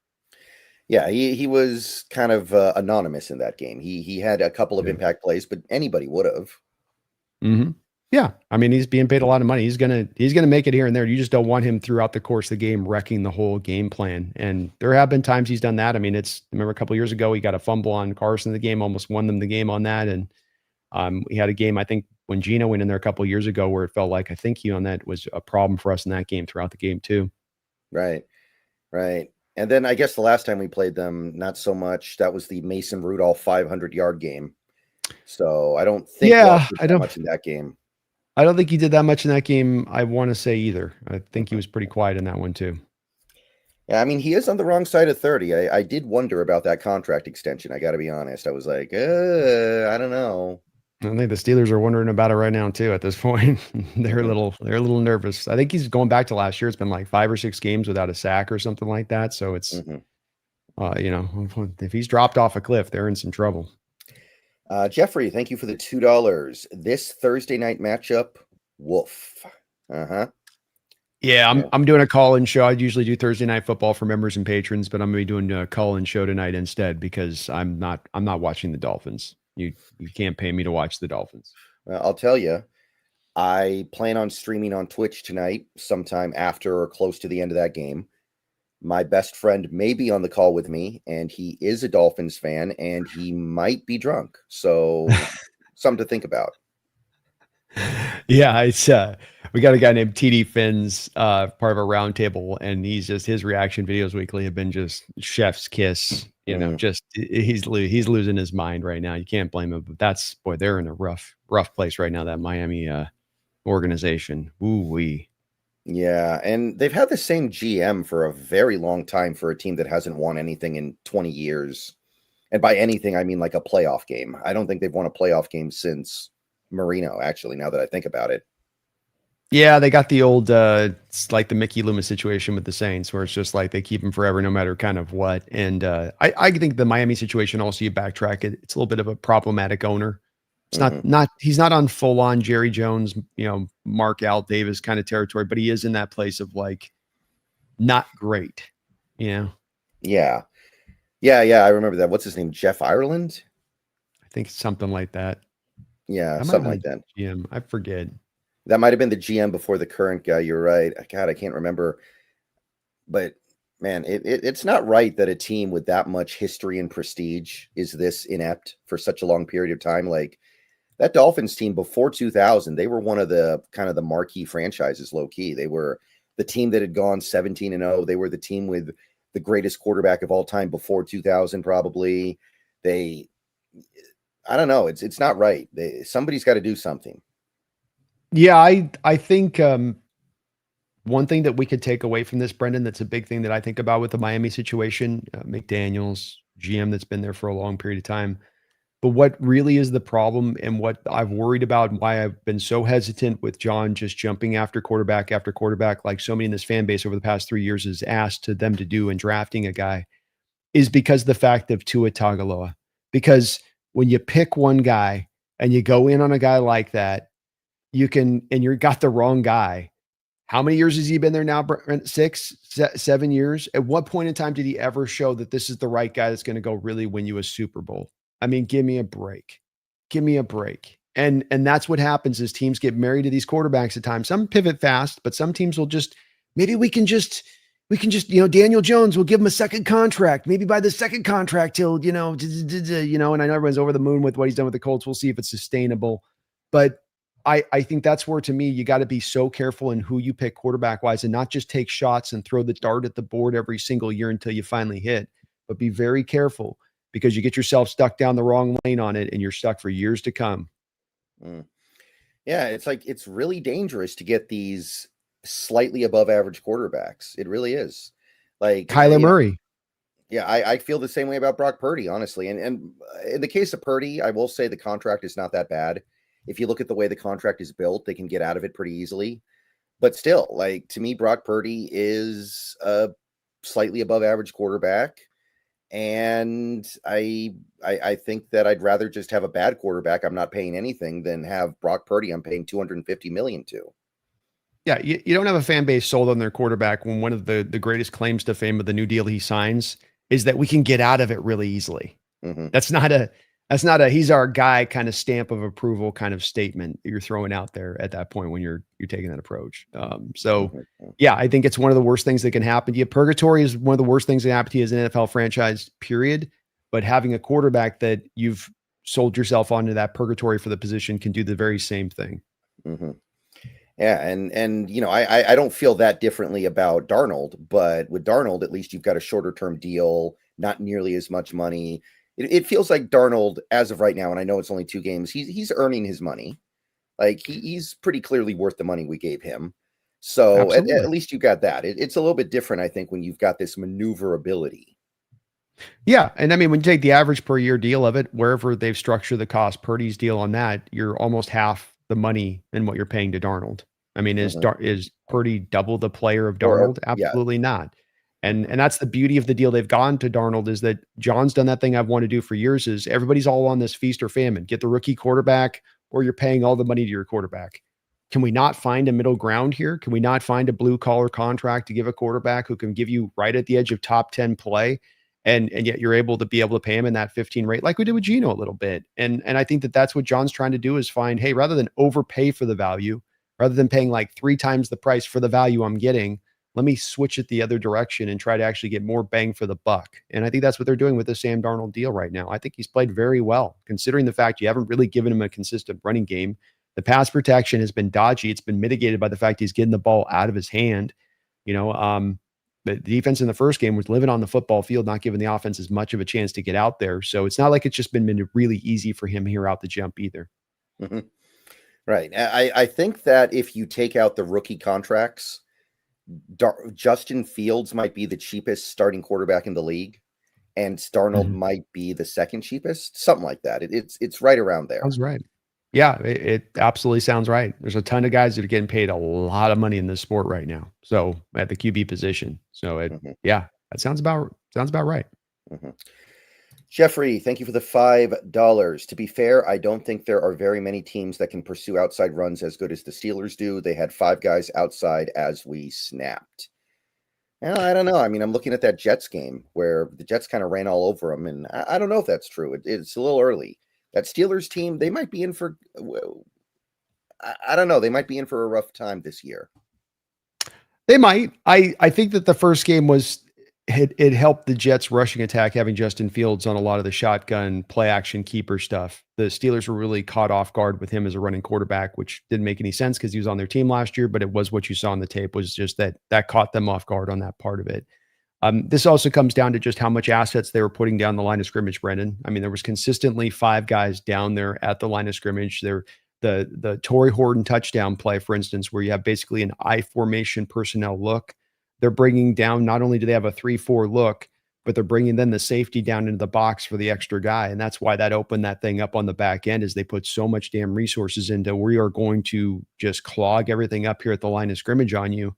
Yeah, he was kind of anonymous in that game. He had a couple of impact plays, but anybody would have. Mm-hmm. Yeah, I mean, he's being paid a lot of money. He's gonna make it here and there. You just don't want him throughout the course of the game wrecking the whole game plan. And there have been times he's done that. I mean, remember a couple of years ago he got a fumble on Carson in the game, almost won them the game on that. And he had a game, I think, when Gino went in there a couple of years ago, where it felt like, I think he on that was a problem for us in that game throughout the game too. Right. And then I guess the last time we played them, not so much. That was the Mason Rudolph 500-yard game. So I don't think much in that game. I don't think he did that much in that game, I want to say, either. I think he was pretty quiet in that one too. Yeah, I mean, he is on the wrong side of 30. I did wonder about that contract extension. I got to be honest. I was like, I don't know. I think the Steelers are wondering about it right now too. At this point, they're a little nervous. I think he's going back to last year. It's been like 5 or 6 games without a sack or something like that. So it's, if he's dropped off a cliff, they're in some trouble. Jeffrey, thank you for the $2. This Thursday night matchup, woof. Yeah, I'm doing a call-in show. I usually do Thursday night football for members and patrons, but I'm going to be doing a call-in show tonight instead, because I'm not watching the Dolphins. You can't pay me to watch the Dolphins. Well, I'll tell you, I plan on streaming on Twitch tonight, sometime after or close to the end of that game. My best friend may be on the call with me, and he is a Dolphins fan, and he might be drunk. So something to think about. Yeah, it's we got a guy named TD Finn's part of a roundtable, and his reaction videos weekly have been just chef's kiss. Just he's losing his mind right now. You can't blame him, but they're in a rough place right now, that Miami organization. Ooh-wee. Yeah, and they've had the same GM for a very long time for a team that hasn't won anything in 20 years. And by anything, I mean like a playoff game. I don't think they've won a playoff game since Marino, actually, now that I think about it. Yeah, they got the old, it's like the Mickey Loomis situation with the Saints, where it's just like they keep him forever, no matter kind of what. And I think the Miami situation, also, you backtrack it, it's a little bit of a problematic owner. It's not he's not on full on Jerry Jones, Mark Al Davis kind of territory, but he is in that place of like not great, Yeah. I remember that. What's his name? Jeff Ireland? I think it's something like that. Yeah, something like that. GM, I forget. That might have been the GM before the current guy. You're right. God, I can't remember. But man, it's not right that a team with that much history and prestige is this inept for such a long period of time. Like that Dolphins team before 2000, they were one of the kind of the marquee franchises, low key. They were the team that had gone 17-0. They were the team with the greatest quarterback of all time before 2000, probably. I don't know. It's not right. Somebody's got to do something. Yeah, I think one thing that we could take away from this, Brendan, that's a big thing that I think about with the Miami situation, McDaniels, GM that's been there for a long period of time. But what really is the problem, and what I've worried about, and why I've been so hesitant with John just jumping after quarterback, like so many in this fan base over the past 3 years has asked to them to do in drafting a guy, is because the fact of Tua Tagovailoa. Because when you pick one guy and you go in on a guy like that, and you got the wrong guy. How many years has he been there now, Brent? 7 years? At what point in time did he ever show that this is the right guy that's going to go really win you a Super Bowl? I mean, give me a break. Give me a break. And that's what happens is teams get married to these quarterbacks at times. Some pivot fast, but some teams will just, maybe we can just, Daniel Jones, will give him a second contract. Maybe by the second contract, he'll, and I know everyone's over the moon with what he's done with the Colts. We'll see if it's sustainable. But I think that's where, to me, you got to be so careful in who you pick quarterback wise, and not just take shots and throw the dart at the board every single year until you finally hit, but be very careful, because you get yourself stuck down the wrong lane on it and you're stuck for years to come. Yeah. It's really dangerous to get these slightly above average quarterbacks. It really is. Like Kyler Murray. I feel the same way about Brock Purdy, honestly. And in the case of Purdy, I will say the contract is not that bad. If you look at the way the contract is built, they can get out of it pretty easily. But still, like, to me, Brock Purdy is a slightly above average quarterback. And I think that I'd rather just have a bad quarterback I'm not paying anything than have Brock Purdy I'm paying $250 million to. Yeah, you don't have a fan base sold on their quarterback when one of the greatest claims to fame of the new deal he signs is that we can get out of it really easily. Mm-hmm. That's not a he's our guy kind of stamp of approval kind of statement that you're throwing out there at that point when you're taking that approach. Yeah, I think it's one of the worst things that can happen to you. Purgatory is one of the worst things that happen to you as an NFL franchise, period. But having a quarterback that you've sold yourself onto that purgatory for the position can do the very same thing. Mm-hmm. Yeah, and I don't feel that differently about Darnold, but with Darnold, at least you've got a shorter term deal, not nearly as much money. It feels like Darnold, as of right now, and I know it's only 2 games, he's earning his money. Like he's pretty clearly worth the money we gave him. So at least you got that. It's a little bit different, I think, when you've got this maneuverability. Yeah, and I mean, when you take the average per year deal of it, wherever they've structured the cost, Purdy's deal on that, you're almost half the money in what you're paying to Darnold. I mean, is Purdy double the player of Darnold? Absolutely not. And that's the beauty of the deal they've gone to Darnold, is that John's done that thing I've wanted to do for years, is everybody's all on this feast or famine. Get the rookie quarterback, or you're paying all the money to your quarterback. Can we not find a middle ground here? Can we not find a blue collar contract to give a quarterback who can give you right at the edge of top 10 play? And yet you're able to pay him in that 15 rate, like we did with Gino a little bit. And I think that that's what John's trying to do, is find, hey, rather than overpay for the value, rather than paying like 3 times the price for the value I'm getting, let me switch it the other direction and try to actually get more bang for the buck. And I think that's what they're doing with the Sam Darnold deal right now. I think he's played very well, considering the fact you haven't really given him a consistent running game. The pass protection has been dodgy. It's been mitigated by the fact he's getting the ball out of his hand. The defense in the first game was living on the football field, not giving the offense as much of a chance to get out there. So it's not like it's just been really easy for him here out the jump either. Mm-hmm. Right. I think that if you take out the rookie contracts, Justin Fields might be the cheapest starting quarterback in the league. and Darnold might be the second cheapest, something like that. It's right around there. Sounds right. Yeah, it absolutely sounds right. There's a ton of guys that are getting paid a lot of money in this sport right now. So at the QB position. So yeah, that sounds about right. Jeffrey, thank you for the $5. To be fair, I don't think there are very many teams that can pursue outside runs as good as the Steelers do. They had 5 guys outside as we snapped. Well, I don't know. I mean, I'm looking at that Jets game where the Jets kind of ran all over them, and I don't know if that's true. It's a little early. That Steelers team, they might be in for, I don't know. They might be in for a rough time this year. They might. I think that the first game it helped the Jets rushing attack having Justin Fields on a lot of the shotgun play action keeper stuff. The Steelers were really caught off guard with him as a running quarterback, which didn't make any sense because he was on their team last year, but it was what you saw on the tape was just that caught them off guard on that part of it. This also comes down to just how much assets they were putting down the line of scrimmage, Brendan. I mean, there was consistently 5 guys down there at the line of scrimmage. The Torrey Horton touchdown play, for instance, where you have basically an I formation personnel look. They're bringing down, not only do they have a 3-4 look, but they're bringing then the safety down into the box for the extra guy. And that's why that opened that thing up on the back end is they put so much damn resources into, we are going to just clog everything up here at the line of scrimmage on you.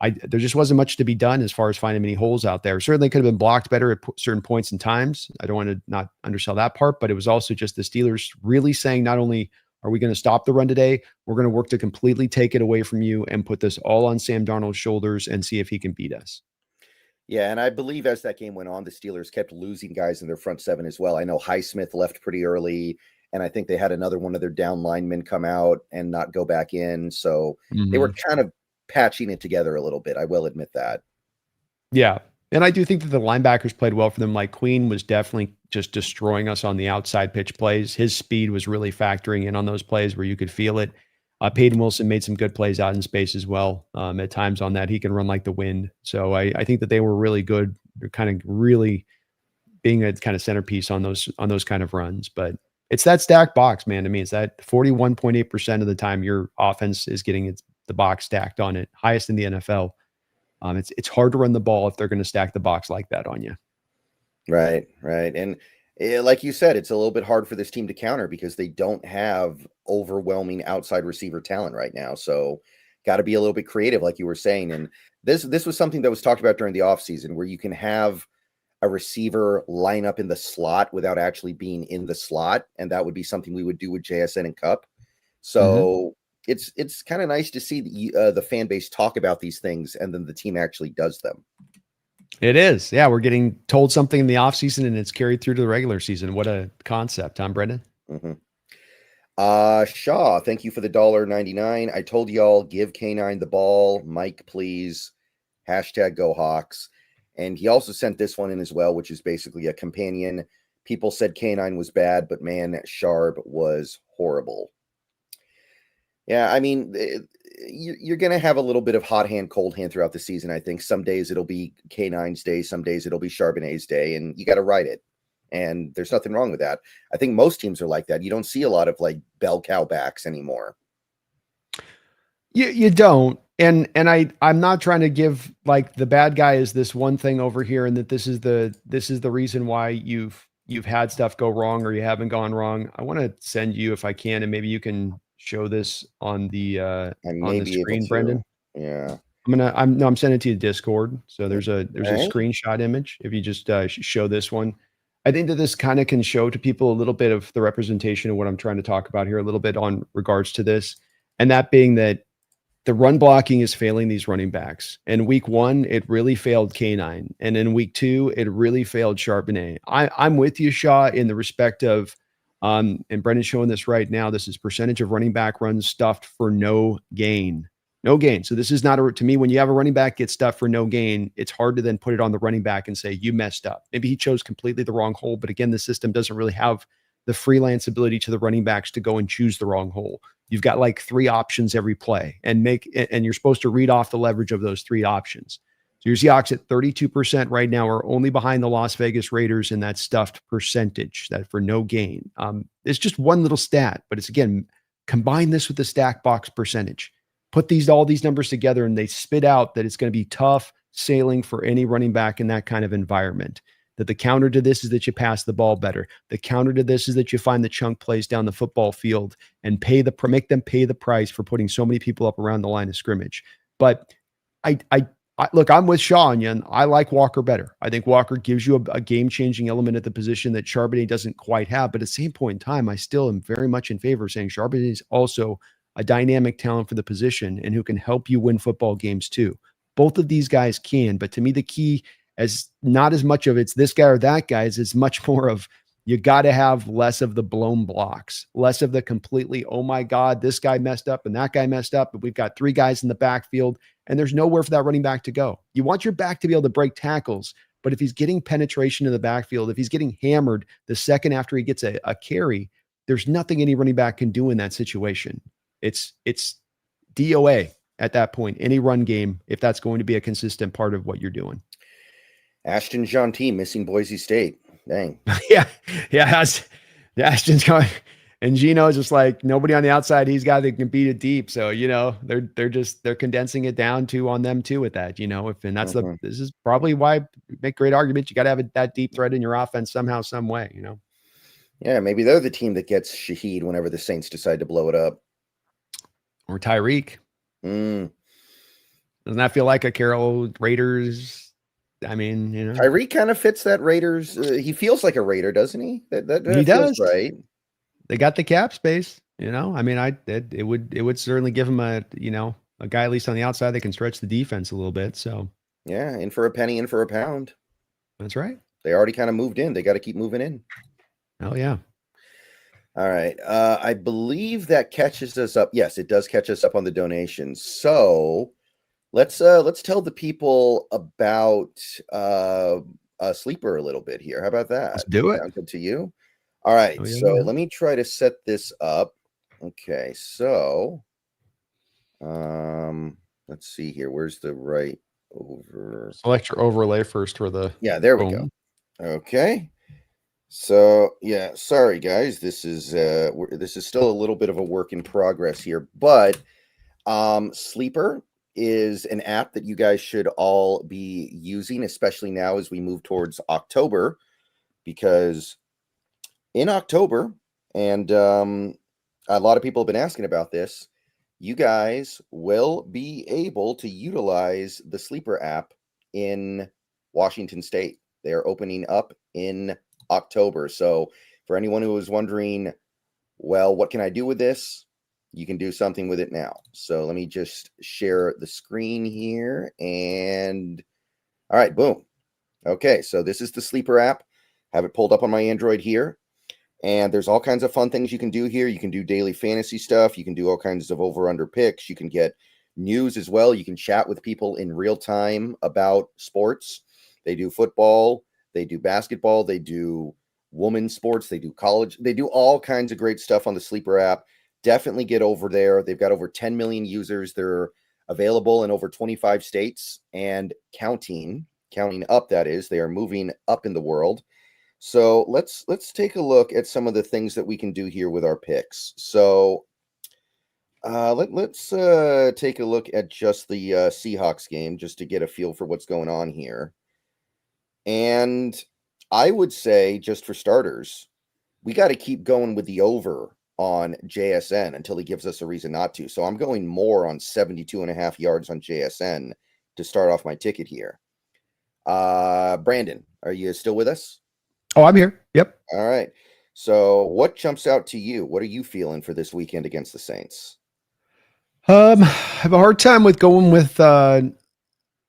There just wasn't much to be done as far as finding any holes out there. Certainly could have been blocked better at certain points and times. I don't want to not undersell that part, but it was also just the Steelers really saying, not only are we going to stop the run today, we're going to work to completely take it away from you and put this all on Sam Darnold's shoulders and see if he can beat us. Yeah, and I believe as that game went on, the Steelers kept losing guys in their front 7 as well. I know Highsmith left pretty early, and I think they had another one of their down linemen come out and not go back in. So they were kind of patching it together a little bit. I will admit that. Yeah. And I do think that the linebackers played well for them. Like Queen was definitely just destroying us on the outside pitch plays. His speed was really factoring in on those plays where you could feel it. Peyton Wilson made some good plays out in space as well. At times on that, he can run like the wind. So I think that they were really good. They're kind of really being a kind of centerpiece on those kind of runs. But it's that stacked box, man. To me, it's that 41.8% of the time your offense is getting the box stacked on it, highest in the NFL. It's hard to run the ball if they're going to stack the box like that on you. Right. And like you said, it's a little bit hard for this team to counter because they don't have overwhelming outside receiver talent right now. So got to be a little bit creative, like you were saying. And this was something that was talked about during the offseason where you can have a receiver line up in the slot without actually being in the slot. And that would be something we would do with JSN and Cup. So it's kind of nice to see the fan base talk about these things and then the team actually does them. It is. Yeah, we're getting told something in the offseason and it's carried through to the regular season. What a concept, huh, Brendan? Shaw, thank you for the $1.99. I told y'all, give K9 the ball. Mike, please. #Go Hawks. And he also sent this one in as well, which is basically a companion. People said K9 was bad, but man, Sharp was horrible. Yeah, I mean, you're going to have a little bit of hot hand, cold hand throughout the season. I think some days it'll be K9's day, some days it'll be Charbonnet's day, and you got to ride it. And there's nothing wrong with that. I think most teams are like that. You don't see a lot of like bell cow backs anymore. You don't. And I'm not trying to give like the bad guy is this one thing over here, and that this is the reason why you've had stuff go wrong or you haven't gone wrong. I want to send you, if I can, and maybe you can show this on the screen, Brendan. Yeah. I'm sending it to you Discord. So there's a screenshot image. If you just show this one, I think that this kind of can show to people a little bit of the representation of what I'm trying to talk about here a little bit on regards to this. And that being that the run blocking is failing these running backs. In week 1, it really failed K9. And in week 2, it really failed Charbonnet. I'm with you, Shaw, in the respect of, and Brendan's showing this right now. This is percentage of running back runs stuffed for no gain. No gain. So this is not to me, when you have a running back get stuffed for no gain, it's hard to then put it on the running back and say, you messed up. Maybe he chose completely the wrong hole. But again, the system doesn't really have the freelance ability to the running backs to go and choose the wrong hole. You've got like 3 options every play and you're supposed to read off the leverage of those 3 options. So your Seahawks at 32% right now are only behind the Las Vegas Raiders in that stuffed percentage, that for no gain. It's just one little stat, but it's, again, combine this with the stack box percentage. Put all these numbers together and they spit out that it's going to be tough sailing for any running back in that kind of environment. that the counter to this is that you pass the ball better. The counter to this is that you find the chunk plays down the football field and make them pay the price for putting so many people up around the line of scrimmage. But I look, I'm with Shaw on you, and I like Walker better. I think Walker gives you a game-changing element at the position that Charbonnet doesn't quite have. But at the same point in time, I still am very much in favor of saying Charbonnet is also a dynamic talent for the position and who can help you win football games too. Both of these guys can, but to me, the key as not as much of it's this guy or that guy is much more of you got to have less of the blown blocks, less of the completely, oh my God, this guy messed up and that guy messed up. But we've got three guys in the backfield and there's nowhere for that running back to go. You want your back to be able to break tackles, but if he's getting penetration in the backfield, if he's getting hammered the second after he gets a carry, there's nothing any running back can do in that situation. It's DOA at that point, any run game, if that's going to be a consistent part of what you're doing. Ashton Jeanty missing Boise State. Dang. yeah. Ashton's going, and Gino's just like nobody on the outside. He's got to can beat it deep. So, they're condensing it down to on them too with that, and that's this is probably why we make great arguments. You got to have that deep threat in your offense somehow, some way, Yeah. Maybe they're the team that gets Shaheed whenever the Saints decide to blow it up. Or Tyreek. Doesn't that feel like a Carroll Raiders? I mean, Tyreek kind of fits that Raiders. He feels like a Raider, doesn't he? That he does, right? They got the cap space, I mean, it would certainly give him a guy at least on the outside that can stretch the defense a little bit. So yeah, in for a penny, in for a pound. That's right. They already kind of moved in. They got to keep moving in. Oh yeah. All right. I believe that catches us up. Yes, it does catch us up on the donations. So let's tell the people about a sleeper a little bit here. How about that? Let's do it. Sound good to you? All right. Oh, yeah, so yeah. let me try to set this up. Okay. So let's see here. Where's the right over? Select your overlay first for the. Yeah, there we go. Okay. So yeah, sorry guys, this is still a little bit of a work in progress here, but Sleeper is an app that you guys should all be using, especially now as we move towards October, because in October, and a lot of people have been asking about this, you guys will be able to utilize the Sleeper app in Washington State. They are opening up in October. So for anyone who was wondering, well, what can I do with this? You can do something with it now. So let me just share the screen here. And all right, boom. Okay, so this is the Sleeper app. Have it pulled up on my Android here. And there's all kinds of fun things you can do here. You can do daily fantasy stuff. You can do all kinds of over-under picks. You can get news as well. You can chat with people in real time about sports. They do football. They do basketball. They do women's sports. They do college. They do all kinds of great stuff on the Sleeper app. Definitely get over there. They've got over 10 million users. They're available in over 25 states and counting up, that is. They are moving up in the world. So let's take a look at some of the things that we can do here with our picks. So let's take a look at just the Seahawks game just to get a feel for what's going on here. And I would say, just for starters, we got to keep going with the over on JSN until he gives us a reason not to. So I'm going more on 72.5 yards on JSN to start off my ticket here. Brandon, are you still with us? Oh, I'm here. Yep. All right. So what jumps out to you? What are you feeling for this weekend against the Saints? I have a hard time with going with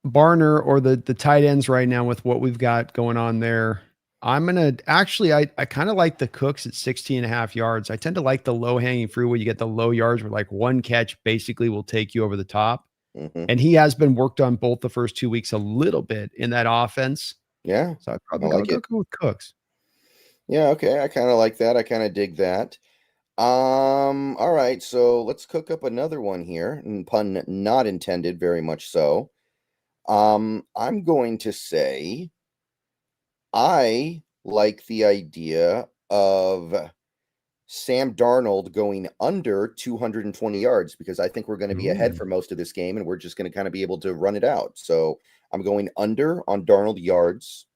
Barner or the tight ends right now with what we've got going on there. I'm going to actually, I kind of like the Cooks at 16.5 yards. I tend to like the low hanging fruit where you get the low yards where like one catch basically will take you over the top. Mm-hmm. And he has been worked on both the first 2 weeks a little bit in that offense. Yeah. So I'd probably go with Cooks. Yeah. Okay. I kind of like that. I kind of dig that. All right. So let's cook up another one here, and pun not intended, very much so. I'm going to say I like the idea of Sam Darnold going under 220 yards because I think we're going to be ahead for most of this game and we're just going to kind of be able to run it out. So I'm going under on Darnold yards.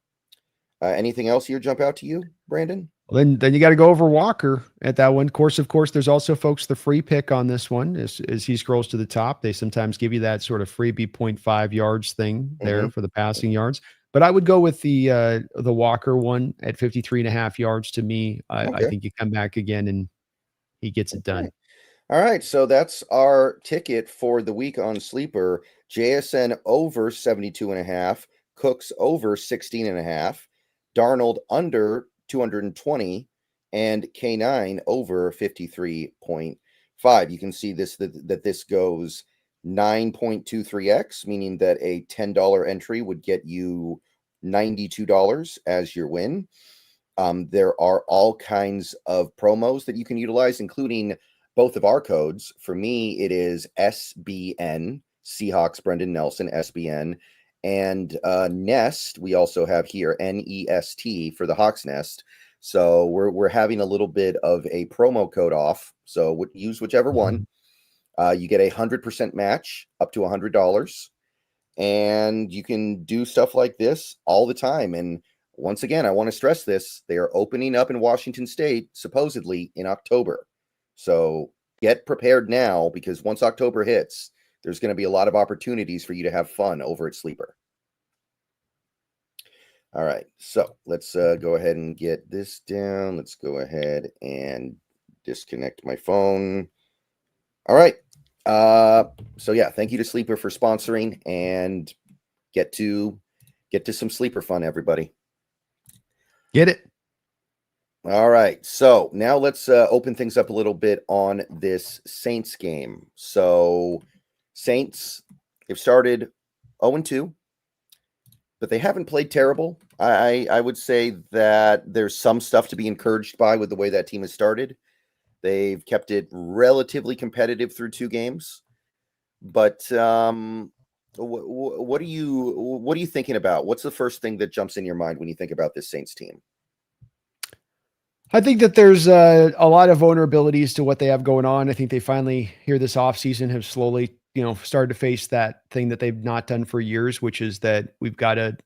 Anything else here jump out to you, Brandon? Well, then you got to go over Walker at that one. Of course, there's also folks the free pick on this one as he scrolls to the top. They sometimes give you that sort of freebie 0.5 yards thing there for the passing yards. But I would go with the Walker one at 53.5 yards. To me, I think you come back again and he gets it done. All right, so that's our ticket for the week on Sleeper. JSN over 72.5, Cooks over 16.5, Darnold under 220, and K9 over 53.5. You can see that this goes 9.23x, meaning that a $10 entry would get you $92 as your win. There are all kinds of promos that you can utilize, including both of our codes. For me, it is SBN, Seahawks Brendan Nelson, SBN, and Nest. We also have here NEST for the Hawks Nest. So we're having a little bit of a promo code off. So use whichever one. You get 100% match up to $100, and you can do stuff like this all the time. And once again, I want to stress this: they are opening up in Washington State supposedly in October. So get prepared now, because once October hits, there's going to be a lot of opportunities for you to have fun over at Sleeper. All right, so let's go ahead and get this down. Let's go ahead and disconnect my phone. All right. So yeah, thank you to Sleeper for sponsoring, and get to some Sleeper fun, everybody. Get it. All right, so now let's open things up a little bit on this Saints game. So Saints have started 0-2, but they haven't played terrible. I would say that there's some stuff to be encouraged by with the way that team has started. They've kept it relatively competitive through 2 games. But what are you thinking about? What's the first thing that jumps in your mind when you think about this Saints team? I think that there's a lot of vulnerabilities to what they have going on. I think they finally, here this offseason, have slowly, started to face that thing that they've not done for years, which is that we've got to,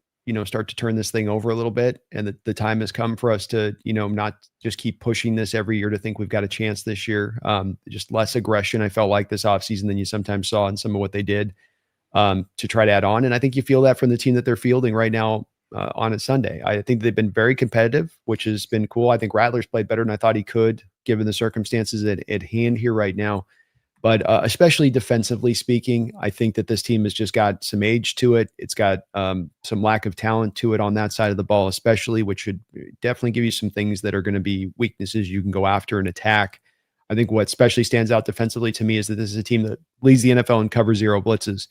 start to turn this thing over a little bit. And the time has come for us to, not just keep pushing this every year to think we've got a chance this year. Just less aggression, I felt like, this offseason than you sometimes saw in some of what they did to try to add on. And I think you feel that from the team that they're fielding right now on a Sunday. I think they've been very competitive, which has been cool. I think Rattler's played better than I thought he could, given the circumstances at hand here right now. But especially defensively speaking, I think that this team has just got some age to it. It's got some lack of talent to it on that side of the ball, especially, which should definitely give you some things that are going to be weaknesses you can go after and attack. I think what especially stands out defensively to me is that this is a team that leads the NFL in cover zero blitzes.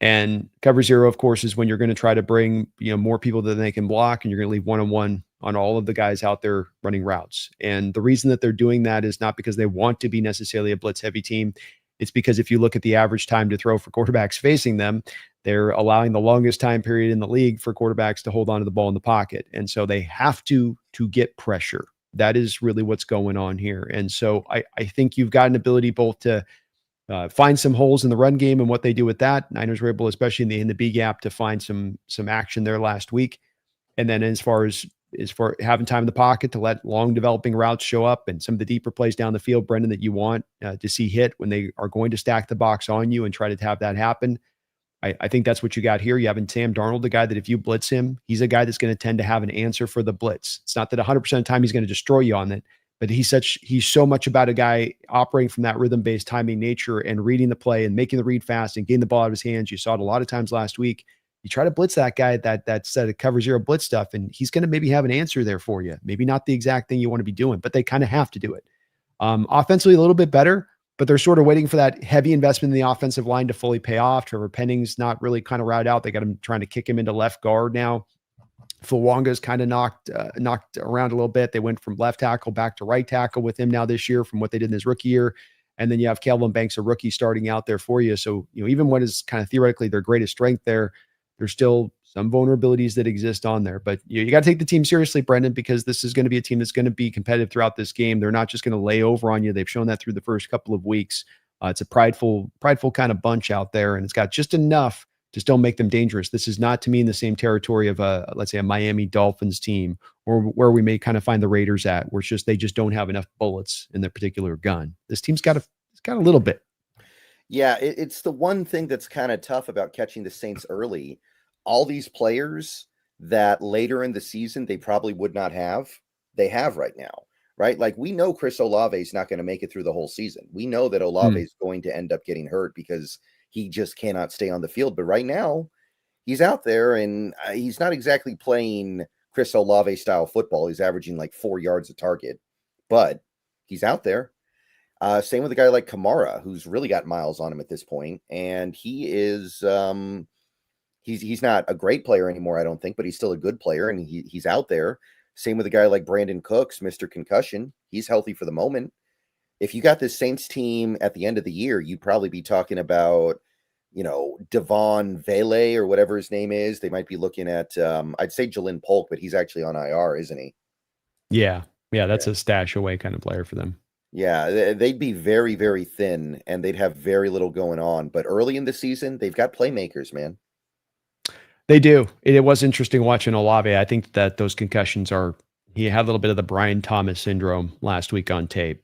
And cover zero, of course, is when you're going to try to bring more people than they can block, and you're going to leave one-on-one on all of the guys out there running routes. And the reason that they're doing that is not because they want to be necessarily a blitz-heavy team. It's because if you look at the average time to throw for quarterbacks facing them, they're allowing the longest time period in the league for quarterbacks to hold on to the ball in the pocket. And so they have to get pressure. That is really what's going on here. And so I think you've got an ability both to find some holes in the run game and what they do with that. Niners were able, especially in the B gap, to find some action there last week. And then as far having time in the pocket to let long developing routes show up and some of the deeper plays down the field, Brendan, that you want to see hit when they are going to stack the box on you and try to have that happen. I think that's what you got here. You have in Sam Darnold, the guy that if you blitz him, he's a guy that's going to tend to have an answer for the blitz. It's not that 100% of the time he's going to destroy you on it, but he's so much about a guy operating from that rhythm-based timing nature and reading the play and making the read fast and getting the ball out of his hands. You saw it a lot of times last week. You try to blitz that guy, that set of cover zero blitz stuff, and he's going to maybe have an answer there for you. Maybe not the exact thing you want to be doing, but they kind of have to do it. Offensively, a little bit better, but they're sort of waiting for that heavy investment in the offensive line to fully pay off. Trevor Penning's not really kind of route out. They got him trying to kick him into left guard now. Fuwanga's kind of knocked around a little bit. They went from left tackle back to right tackle with him now this year from what they did in his rookie year. And then you have Kelvin Banks, a rookie, starting out there for you. So, even what is kind of theoretically their greatest strength there, there's still some vulnerabilities that exist on there. But you got to take the team seriously, Brendan, because this is going to be a team that's going to be competitive throughout this game. They're not just going to lay over on you. They've shown that through the first couple of weeks. It's a prideful kind of bunch out there, and it's got just enough Just don't make them dangerous. This is not to me in the same territory of let's say a Miami Dolphins team, or where we may kind of find the Raiders at, where it's just they just don't have enough bullets in their particular gun. This team's got a little bit. Yeah, it's the one thing that's kind of tough about catching the Saints early. All these players that later in the season they probably would not have, they have right now, right? Like we know Chris Olave is not going to make it through the whole season. We know that Olave is going to end up getting hurt because he just cannot stay on the field. But right now, he's out there and he's not exactly playing Chris Olave style football. He's averaging like 4 yards a target, but he's out there. Same with a guy like Kamara, who's really got miles on him at this point, and he is he's not a great player anymore, I don't think, but he's still a good player, and he's out there. Same with a guy like Brandon Cooks, Mr. Concussion. He's healthy for the moment. If you got this Saints team at the end of the year, you'd probably be talking about, Devon Vele or whatever his name is. They might be looking at I'd say Jalen Polk, but he's actually on IR, isn't he? Yeah, that's a stash away kind of player for them. Yeah, they'd be very, very thin, and they'd have very little going on. But early in the season, they've got playmakers, man. They do. It was interesting watching Olave. I think that those concussions he had a little bit of the Brian Thomas syndrome last week on tape,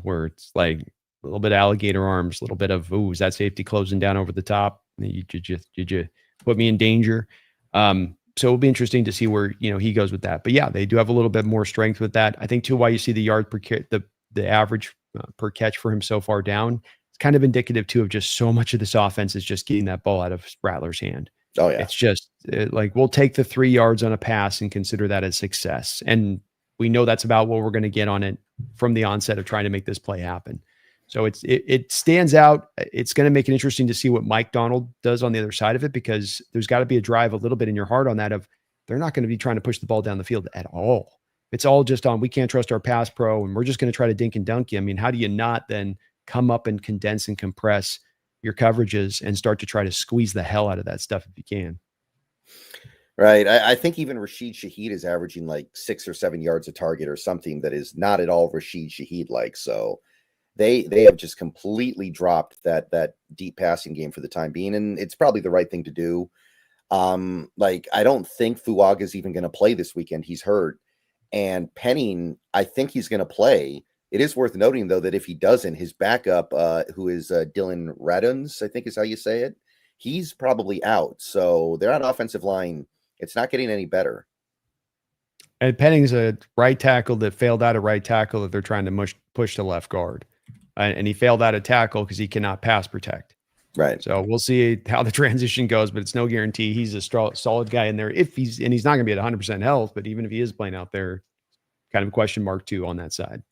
where it's like a little bit of alligator arms, a little bit of, is that safety closing down over the top? Did you put me in danger? So it'll be interesting to see where, he goes with that. But yeah, they do have a little bit more strength with that. I think too, why you see the yard per the average per catch for him so far down, it's kind of indicative too of just so much of this offense is just getting that ball out of Rattler's hand. Oh yeah. It's just like, we'll take the 3 yards on a pass and consider that a success. And we know that's about what we're going to get on it from the onset of trying to make this play happen. So it stands out. It's going to make it interesting to see what Mike Donald does on the other side of it, because there's got to be a drive a little bit in your heart on that of they're not going to be trying to push the ball down the field at all. It's all just on, we can't trust our pass pro and we're just going to try to dink and dunk you. I mean, how do you not then come up and condense and compress your coverages and start to try to squeeze the hell out of that stuff if you can? Right. I think even Rashid Shaheed is averaging like 6 or 7 yards a target or something that is not at all Rashid Shaheed like. So they have just completely dropped that deep passing game for the time being, and it's probably the right thing to do. I don't think Fuaga is even going to play this weekend. He's hurt. And Penning, I think he's going to play. It is worth noting, though, that if he doesn't, his backup, who is Dylan Raduns, I think is how you say it, he's probably out. So they're on offensive line. It's not getting any better. And Penning's a right tackle that failed out of right tackle that they're trying to push to left guard. And he failed out of tackle because he cannot pass protect. Right. So we'll see how the transition goes, but it's no guarantee he's a solid guy in there. He's not going to be at 100% health, but even if he is playing out there, kind of a question mark too on that side.